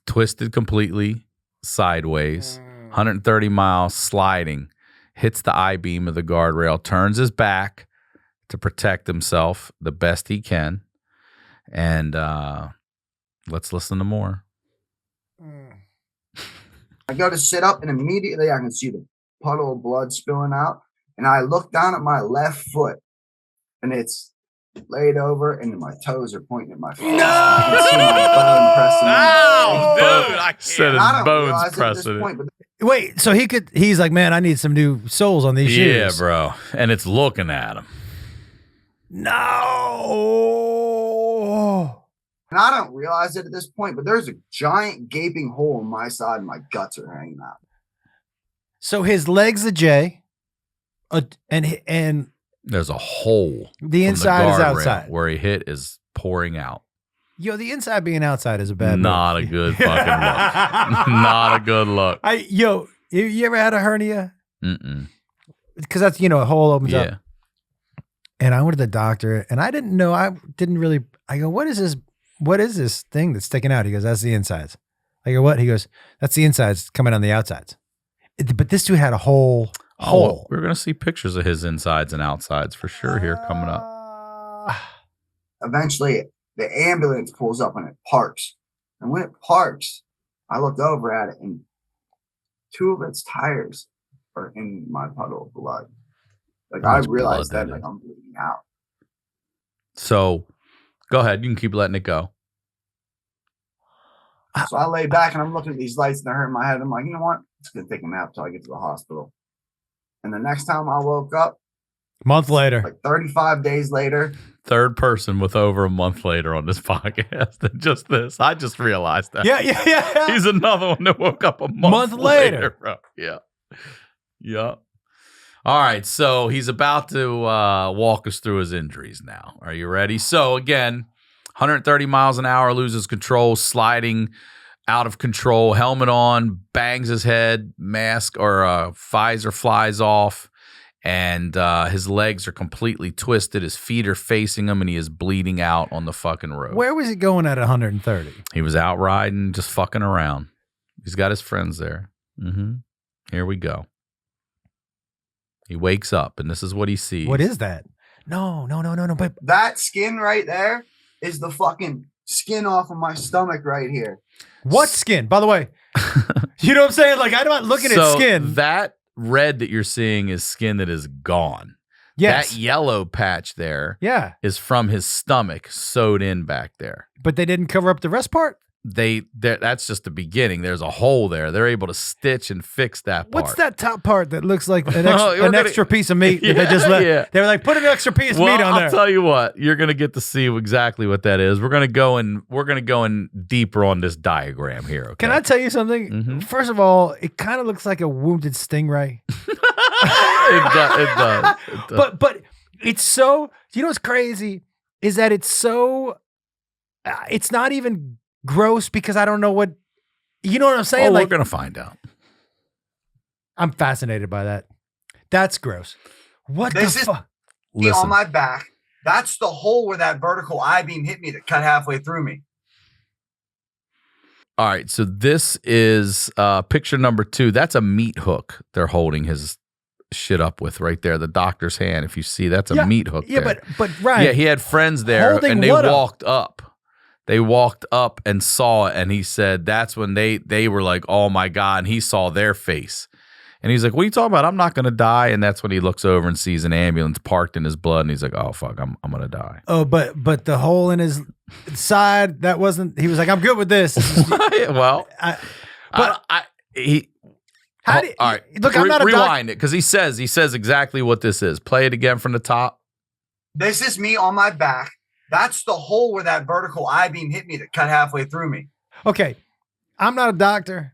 Twisted completely sideways, 130 miles sliding, hits the I-beam of the guardrail, turns his back to protect himself the best he can. And let's listen to more. I go to sit up, and immediately I can see the puddle of blood spilling out. And I look down at my left foot, and it's laid over, and my toes are pointing at my feet. No! I can see my bone pressing. Dude, I said his bones pressing. Wait, so he's like, man, I need some new soles on these shoes. Yeah, bro. And it's looking at him. No. And I don't realize it at this point, but there's a giant gaping hole in my side, and my guts are hanging out. So his leg's a J, and there's a hole. The inside is outside. Where he hit is pouring out. Yo, the inside being outside is a bad Not move. a good fucking look. Not a good look. You ever had a hernia? Mm-mm. Because that's, a hole opens Yeah. up. And I went to the doctor, and I didn't know. I go, what is this? What is this thing that's sticking out? He goes, that's the insides. I go, what? He goes, that's the insides coming on the outsides. But this dude had a hole. We're going to see pictures of his insides and outsides for sure here coming up. Eventually, the ambulance pulls up and it parks. And when it parks, I look over at it, and 2 of its tires are in my puddle of blood. Like, I realized that, like, I'm bleeding out. So, go ahead. You can keep letting it go. So I lay back, and I'm looking at these lights, and they're hurting my head. I'm like, you know what? I'm just going to take a nap until I get to the hospital. And the next time I woke up, month later, like 35 days later. Third person with over a month later on this podcast than just this. I just realized that. Yeah. He's another one that woke up a month later. Bro. Yeah. All right. So he's about to walk us through his injuries now. Are you ready? So again, 130 miles an hour, loses control, sliding out of control, helmet on, bangs his head, mask or visor flies off, and his legs are completely twisted. His feet are facing him, and he is bleeding out on the fucking road. Where was he going at 130? He was out riding, just fucking around. He's got his friends there. Here we go. He wakes up, and this is what he sees. What is that? No. But that skin right there is the fucking skin off of my stomach right here. What skin? By the way, you know what I'm saying? Like, I'm not looking at skin. That red that you're seeing is skin that is gone. Yes. That yellow patch there is from his stomach sewed in back there. But they didn't cover up the rest part? That's just the beginning. There's a hole there. They're able to stitch and fix that part. What's that top part that looks like an extra piece of meat that they just left? Yeah. They were like, put an extra piece of meat on there. I'll tell you what, you're gonna get to see exactly what that is. We're gonna go in deeper on this diagram here. Okay? Can I tell you something? First of all, it kind of looks like a wounded stingray. It does. But it's so. You know what's crazy is that it's so. It's not even gross because I don't know what. You know what I'm saying? We're gonna find out. I'm fascinated by that. That's gross. What this the fuck? On my back. That's the hole where that vertical I-beam hit me that cut halfway through me. All right, so this is picture number 2. That's a meat hook they're holding his shit up with right there. The doctor's hand, if you see, that's a meat hook. Yeah, there. but Ryan. Yeah, he had friends there, and they walked up. They walked up and saw it, and he said that's when they were like, oh my God, and he saw their face. And he's like, what are you talking about? I'm not going to die. And that's when he looks over and sees an ambulance parked in his blood, and he's like, oh, fuck, I'm going to die. Oh, but the hole in his side, that wasn't, he was like, I'm good with this. Well, all right, look, I'm not a rewind it, because he says exactly what this is. Play it again from the top. This is me on my back. That's the hole where that vertical I-beam hit me that cut halfway through me. Okay, I'm not a doctor,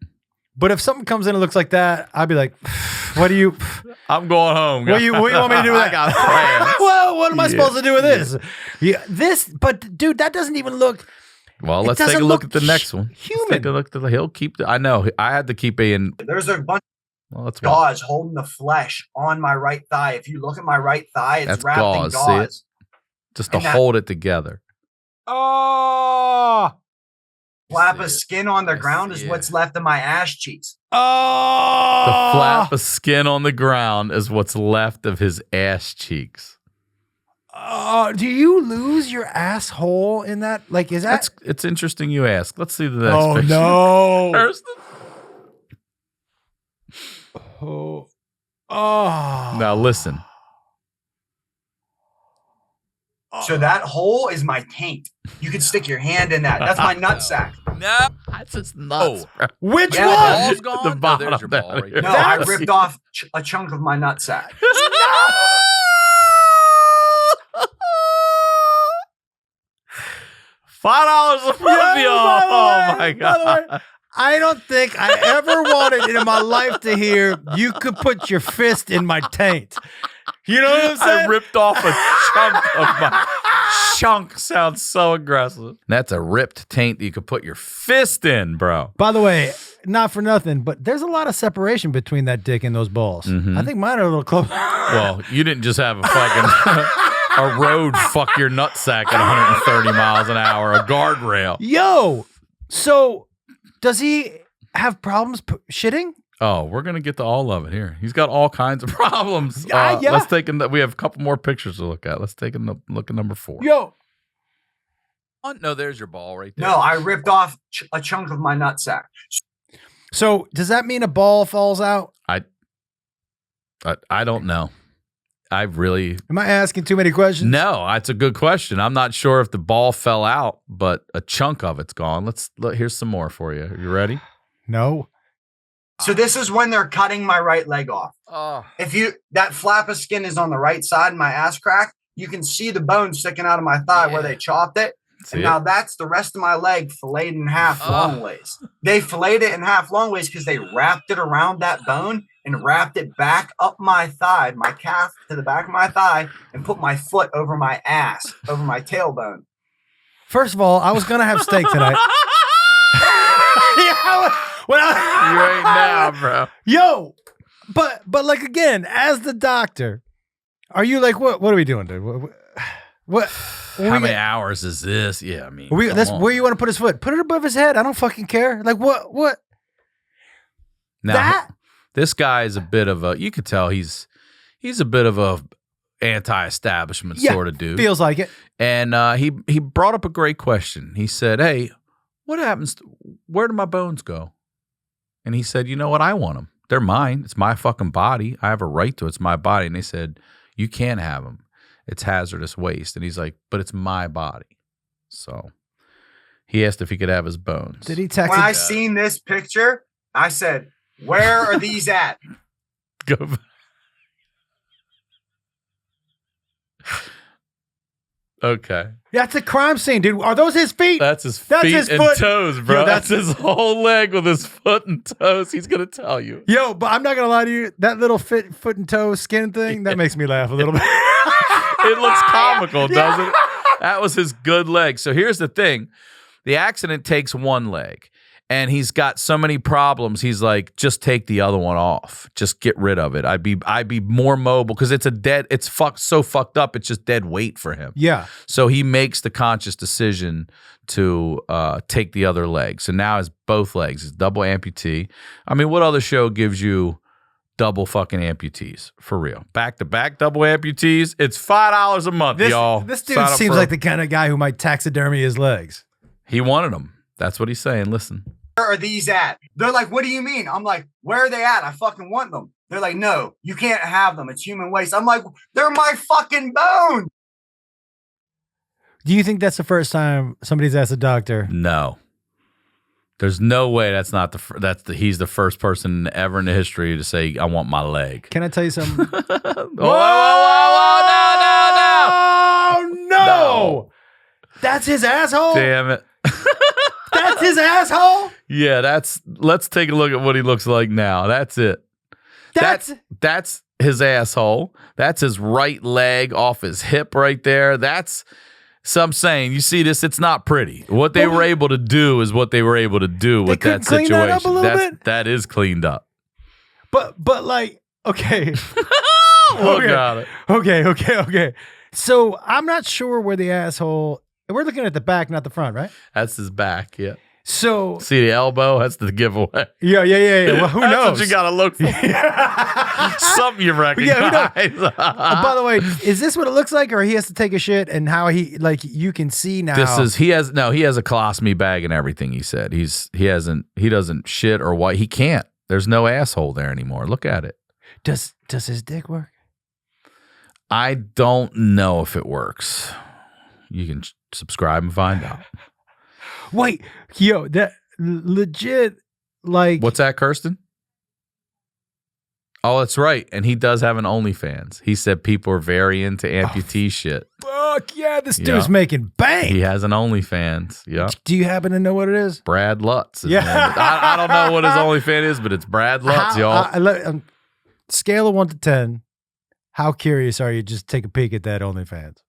but if something comes in and looks like that, I'd be like, what do you... I'm going home. What do you want me to do with that? I got plans. Well, what am I supposed to do with this? Yeah, but dude, that doesn't even look... Well, let's take a look at the next one. Human. Let's take a look at he'll keep I know. I had to keep in. There's a bunch of gauze holding the flesh on my right thigh. If you look at my right thigh, it's wrapped in gauze. Just to hold it together. Oh! Flap of skin on the ground is what's left of my ass cheeks. Oh! The flap of skin on the ground is what's left of his ass cheeks. Do you lose your asshole in that? Like, is that? It's interesting you ask. Let's see the next picture. No. First. Oh. Now listen. So that hole is my taint. You could stick your hand in that. That's my nutsack. No, that's just nuts. Bro. Which The one? ball's gone? The bottom. There's your ball right there. No, I ripped off a chunk of my nutsack. $5 a month, y'all. Oh my God. I don't think I ever wanted in my life to hear you could put your fist in my taint. You know what I'm saying? I ripped off a chunk of my chunk. Sounds so aggressive. That's a ripped taint that you could put your fist in, bro. By the way, not for nothing, but there's a lot of separation between that dick and those balls. Mm-hmm. I think mine are a little close. Well, you didn't just have a fucking a road fuck your nutsack at 130 miles an hour, a guardrail. Yo, so does he have problems shitting? Oh, we're gonna get to all of it here. He's got all kinds of problems. Yeah. Let's take we have a couple more pictures to look at. Let's take a look at number 4. Yo. Oh, no, there's your ball right there. No, I ripped off a chunk of my nutsack. So does that mean a ball falls out? I don't know. I really... Am I asking too many questions? No, that's a good question. I'm not sure if the ball fell out, but a chunk of it's gone. Here's some more for you. Are you ready? No. So this is when they're cutting my right leg off. If that flap of skin is on the right side of my ass crack, you can see the bone sticking out of my thigh where they chopped it. See and it? Now that's the rest of my leg filleted in half long ways. They filleted it in half long ways because they wrapped it around that bone and wrapped it back up my thigh, my calf to the back of my thigh, and put my foot over my ass, over my tailbone. First of all, I was going to have steak tonight. You ain't now, bro. Yo, but like again, as the doctor, are you like what are we doing, dude? What How many hours is this? Yeah, I mean, that's where you want to put his foot. Put it above his head. I don't fucking care. Like what? Now, this guy is a bit of a. You could tell he's a bit of a anti-establishment sort of dude. Feels like it. And he brought up a great question. He said, "Hey, what happens? Where do my bones go?" And he said, "You know what? I want them. They're mine. It's my fucking body. I have a right to it. It's my body." And they said, "You can't have them. It's hazardous waste." And he's like, "But it's my body." So he asked if he could have his bones. Did he text? When I seen this picture, I said, "Where are these at?" Go. Okay. That's a crime scene, dude. Are those his feet? That's his feet and toes, bro. Yo, that's his whole leg with his foot and toes. He's going to tell you. Yo, but I'm not going to lie to you. That little foot and toe skin thing, that makes me laugh a little bit. It looks comical, doesn't it? That was his good leg. So here's the thing. The accident takes one leg. And he's got so many problems. He's like, just take the other one off. Just get rid of it. I'd be more mobile because it's so fucked up. It's just dead weight for him. Yeah. So he makes the conscious decision to take the other leg. So now it's both legs. It's double amputee. I mean, what other show gives you double fucking amputees for real? Back to back double amputees. It's $5 a month, y'all. This dude seems like the kind of guy who might taxidermy his legs. He wanted them. That's what he's saying. Listen. Where are these at? They're like, what do you mean? I'm like, where are they at? I fucking want them. They're like, no, you can't have them. It's human waste. I'm like, they're my fucking bones. Do you think that's the first time somebody's asked a doctor? No. There's no way he's the first person ever in the history to say, I want my leg. Can I tell you something? Whoa, no! That's his asshole? Damn it. That's his asshole? Yeah, let's take a look at what he looks like now. That's it. That's his asshole. That's his right leg off his hip right there. So I'm saying, you see this, it's not pretty. What they were able to do is what they were able to do with that situation. That up a little bit? That is cleaned up. But like, okay. Look at it. Okay. So I'm not sure where the asshole. We're looking at the back, not the front, right? That's his back, yeah. So see the elbow? That's the giveaway. Yeah. Well, who knows? That's what you gotta look for. Something you recognize. Yeah, by the way, is this what it looks like, or he has to take a shit and how he you can see now? He has a colostomy bag and everything. He said he doesn't shit or what. He can't. There's no asshole there anymore. Look at it. Does his dick work? I don't know if it works. You can subscribe and find out. Wait, yo, that legit, like... What's that, Kirsten? Oh, that's right. And he does have an OnlyFans. He said people are very into amputee shit. Fuck yeah, this dude's making bank. He has an OnlyFans. Yeah. Do you happen to know what it is? Brad Lutz. Yeah. I don't know what his OnlyFans is, but it's Brad Lutz, y'all. Scale of 1 to 10, how curious are you? Just take a peek at that OnlyFans.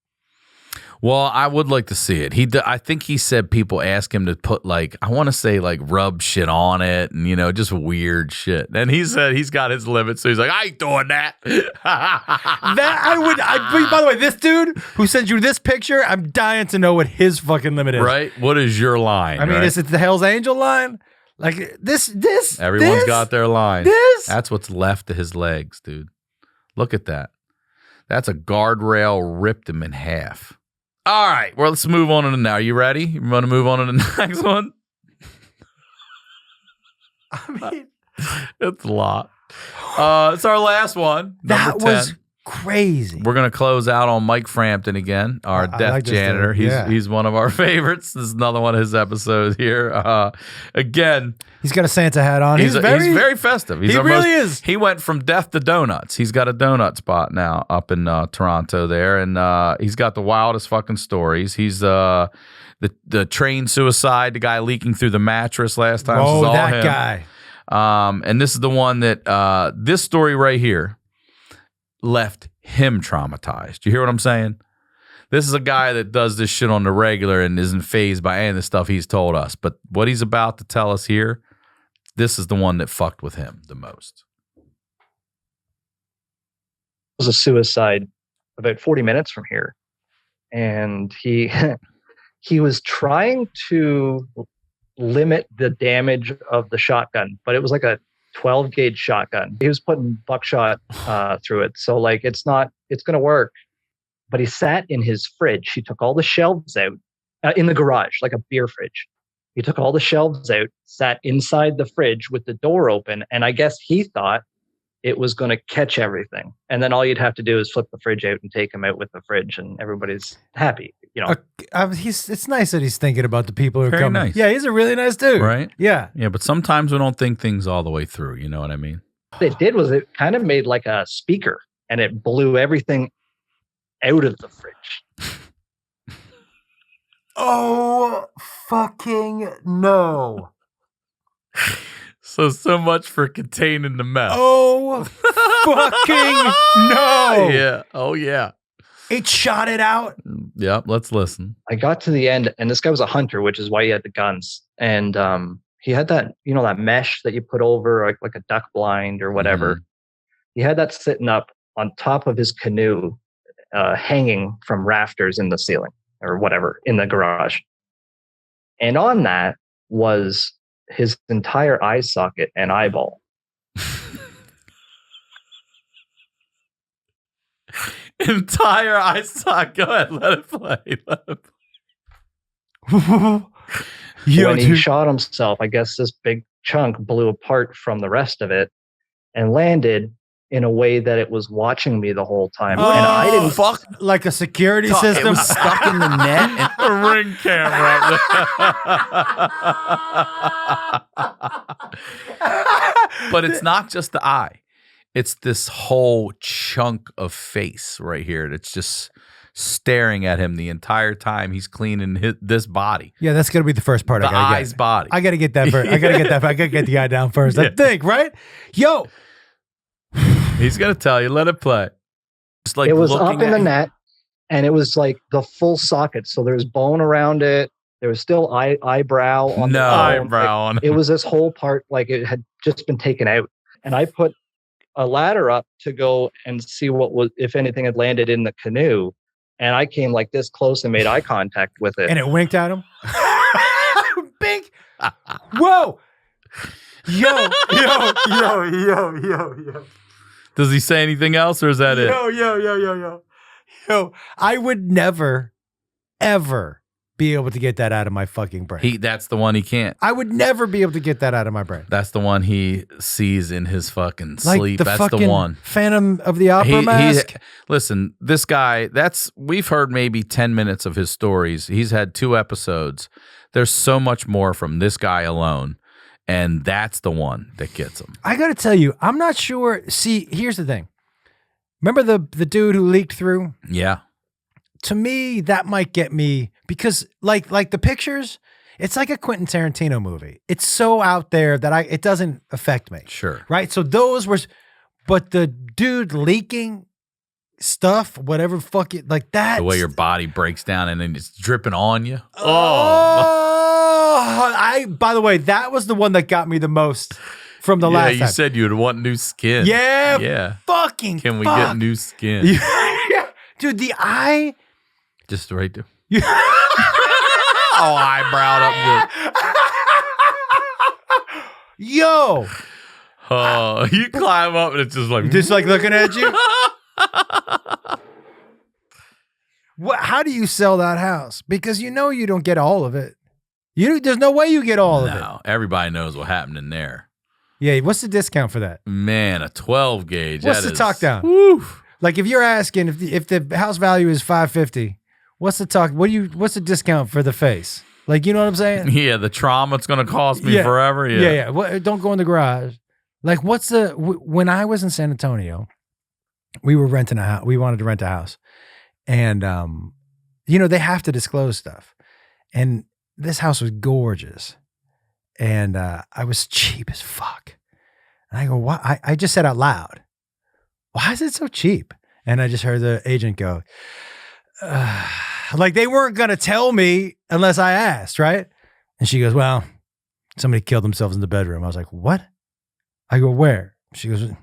Well, I would like to see it. I think he said people ask him to put rub shit on it and, just weird shit. And he said he's got his limits. So he's like, I ain't doing that. By the way, this dude who sent you this picture, I'm dying to know what his fucking limit is. Right? What is your line? I mean, is it the Hell's Angel line? Like this. Everyone's got their line. That's what's left of his legs, dude. Look at that. That's a guardrail ripped him in half. All right, well, let's move on to now. Are you ready? You want to move on to the next one? I mean, it's a lot. It's our last one. That was crazy. We're going to close out on Mike Frampton again, our deaf janitor. He's one of our favorites. This is another one of his episodes here. Again, he's got a Santa hat on. He's very festive. He really is. He went from death to donuts. He's got a donut spot now up in Toronto there, and he's got the wildest fucking stories. He's the train suicide, the guy leaking through the mattress last time. Oh, all that him. guy. And this is the one that this story right here left him traumatized. You hear what I'm saying? This is a guy that does this shit on the regular and isn't fazed by any of the stuff he's told us. But what he's about to tell us here, this is the one that fucked with him the most. It was a suicide about 40 minutes from here. And he was trying to limit the damage of the shotgun, but it was like a 12 gauge shotgun. He was putting buckshot through it. So it's going to work. But he sat in his fridge. He took all the shelves out in the garage, like a beer fridge. He took all the shelves out, sat inside the fridge with the door open. And I guess he thought it was going to catch everything. And then all you'd have to do is flip the fridge out and take him out with the fridge and everybody's happy. It's nice that he's thinking about the people who are Very coming. nice. Yeah, he's a really nice dude. Right? Yeah. Yeah, but sometimes we don't think things all the way through. You know what I mean? What it did was it kind of made like a speaker and it blew everything out of the fridge. Oh, fucking no. So much for containing the mess. Oh, fucking no. Yeah. Oh, yeah. It shot it out. Yep. Let's listen. I got to the end, and this guy was a hunter, which is why he had the guns. And he had that, that mesh that you put over like a duck blind or whatever. Mm-hmm. He had that sitting up on top of his canoe, hanging from rafters in the ceiling or whatever in the garage. And on that was his entire eye socket and eyeball. Entire eye socket. Go ahead, let it play. When he shot himself, I guess this big chunk blew apart from the rest of it and landed in a way that it was watching me the whole time. Oh, and I didn't fuck like a security system. It was stuck in the net. And A ring camera. but it's not just the eye. It's this whole chunk of face right here that's just staring at him the entire time he's cleaning this body. Yeah, that's gonna be the first part. The I gotta eye's get. body. I gotta get that first. I gotta get that. I gotta get the eye down first. I think, right? Yo, He's gonna tell you. Let it play. It's like it was up looking in at the you. net, and it was like the full socket. So there's bone around it. There was still eyebrow on the No bone. eyebrow on It was this whole part like it had just been taken out. And I put a ladder up to go and see what was, if anything had landed in the canoe. And I came like this close and made eye contact with it. and it winked at him. Big. Whoa. Yo. Does he say anything else, or is that it? Yo. I would never, ever be able to get that out of my fucking brain. That's the one he can't. I would never be able to get that out of my brain. That's the one he sees in his fucking Like sleep. the That's fucking the one. Phantom of the Opera mask. Listen, this guy, we've heard maybe 10 minutes of his stories. He's had 2 episodes. There's so much more from this guy alone. And that's the one that gets him. I got to tell you, I'm not sure. See, here's the thing. Remember the dude who leaked through? Yeah. To me, that might get me because like the pictures, it's like a Quentin Tarantino movie. It's so out there that it doesn't affect me. Sure. Right? So those were, but the dude leaking stuff, whatever fuck it, like that. The way your body breaks down and then it's dripping on you. By the way, that was the one that got me the most from the last you time. said you'd want new skin. Yeah. Fucking Can we fuck. get new skin? Yeah. Dude, the eye. Just right there. Oh, eyebrowed up good. Yo. Oh, you climb up and it's just like looking at you. How do you sell that house? Because you don't get all of it. There's no way you get all of it. No, everybody knows what happened in there. Yeah, what's the discount for that? Man, a 12 gauge. What's that the is- talk down? Woo. Like if you're asking if the house value is $550, what's the talk? What's the discount for the face? Like, you know what I'm saying? Yeah, the trauma it's going to cost me forever. Yeah. Don't go in the garage. Like, when I was in San Antonio, we were renting a house. We wanted to rent a house, and they have to disclose stuff. And this house was gorgeous, and I was cheap as fuck. And I go, why? I just said out loud, why is it so cheap? And I just heard the agent go, like they weren't going to tell me unless I asked, right? And she goes, well, somebody killed themselves in the bedroom. I was like, what? I go, where? She goes, go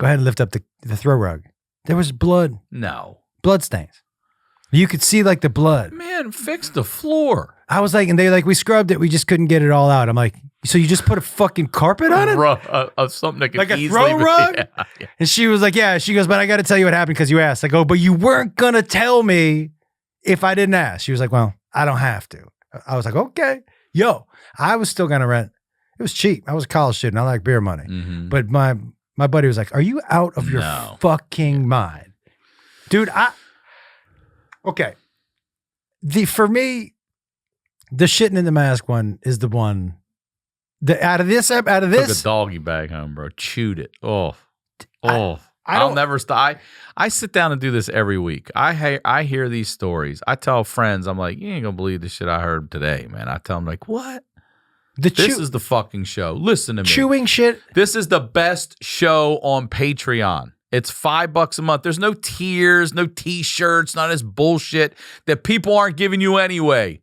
ahead and lift up the throw rug. There was blood. No. Blood stains. You could see like the blood. Man, fix the floor. I was like, and they we scrubbed it. We just couldn't get it all out. I'm like, so you just put a fucking carpet on it? Something that could Like a easily throw rug? Yeah. And she was like, yeah. She goes, but I got to tell you what happened because you asked. I go, but you weren't going to tell me if I didn't ask. She was like, well, I don't have to. I was like, okay. Yo, I was still going to rent. It was cheap. I was a college student. I like beer money. Mm-hmm. But my buddy was like, are you out of your fucking mind? Dude, okay. For me, the shitting in the mask one is the one. Out of this, Took a doggy bag home, bro. Chewed it. I'll never stop. I sit down and do this every week. I hear these stories. I tell friends, I'm like, you ain't gonna believe the shit I heard today, man. I tell them like, what? This is the fucking show. Listen to me. Chewing shit. This is the best show on Patreon. It's $5 a month. There's no tiers, no t-shirts, none of this bullshit that people aren't giving you anyway.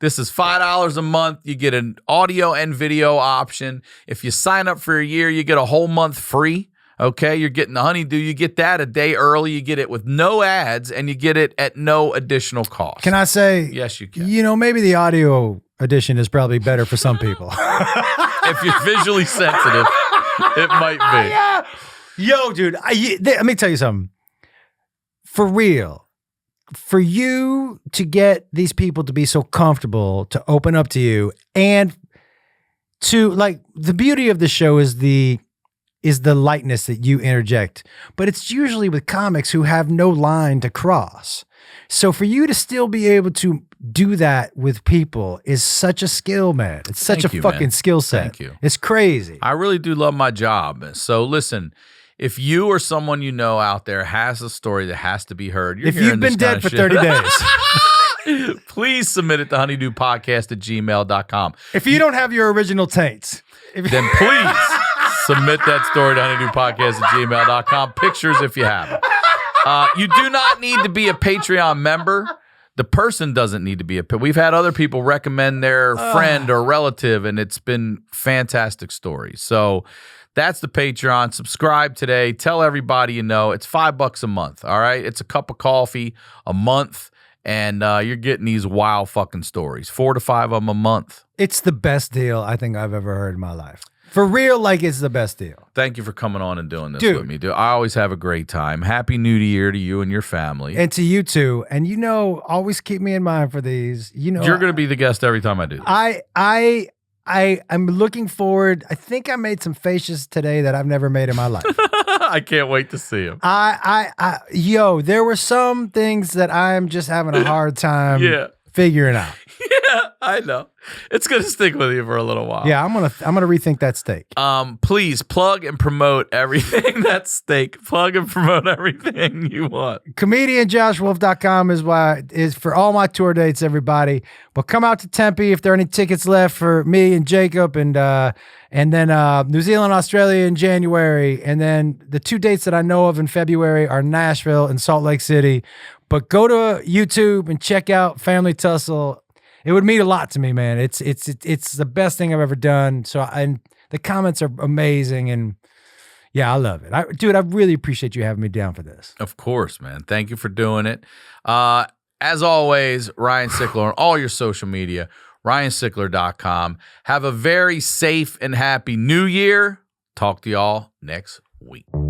This is $5 a month. You get an audio and video option. If you sign up for a year, you get a whole month free. Okay, you're getting the HoneyDew. You get that a day early. You get it with no ads, and you get it at no additional cost. Can I say? Yes, you can. Maybe the audio edition is probably better for some people. If you're visually sensitive, it might be. Yeah. Yo, dude, let me tell you something. For real, for you to get these people to be so comfortable to open up to you, and to like, the beauty of the show is the lightness that you interject, but it's usually with comics who have no line to cross. So for you to still be able to do that with people is such a skill, man. It's such a fucking skill set. Thank you. It's crazy. I really do love my job. So listen, if you or someone you know out there has a story that has to be heard, if you've been dead for 30 days, please submit it to honeydewpodcast@gmail.com. If you don't have your original taints, then please submit that story to honeydewpodcast@gmail.com. Pictures if you have them. You do not need to be a Patreon member. The person doesn't need to be we've had other people recommend their friend or relative, and it's been fantastic stories. So that's the Patreon. Subscribe today. Tell everybody you know. It's $5 a month, all right? It's a cup of coffee a month, and you're getting these wild fucking stories. 4 to 5 of them a month. it's the best deal I think I've ever heard in my life. For real, like it's the best deal. Thank you for coming on and doing this Dude. with me, dude. I always have a great time. Happy New Year to you and your family. And to you too. And you know, always keep me in mind for these. You know, You're going to be the guest every time I do this. I'm looking forward. I think I made some faces today that I've never made in my life. I can't wait to see them. Yo, there were some things that I'm just having a hard time figuring out. Yeah, I know. It's gonna stick with you for a little while. Yeah, I'm gonna rethink that steak. Please plug and promote everything that's steak. Plug and promote everything you want. ComedianJoshWolf.com is for all my tour dates, everybody. But come out to Tempe if there are any tickets left for me and Jacob, and then New Zealand, Australia in January, and then the 2 dates that I know of in February are Nashville and Salt Lake City. But go to YouTube and check out Family Tussle. It would mean a lot to me, man. It's the best thing I've ever done. And the comments are amazing, and yeah, I love it. Dude, I really appreciate you having me down for this. Of course, man. Thank you for doing it. As always, Ryan Sickler on all your social media, ryansickler.com. Have a very safe and happy New Year. Talk to y'all next week.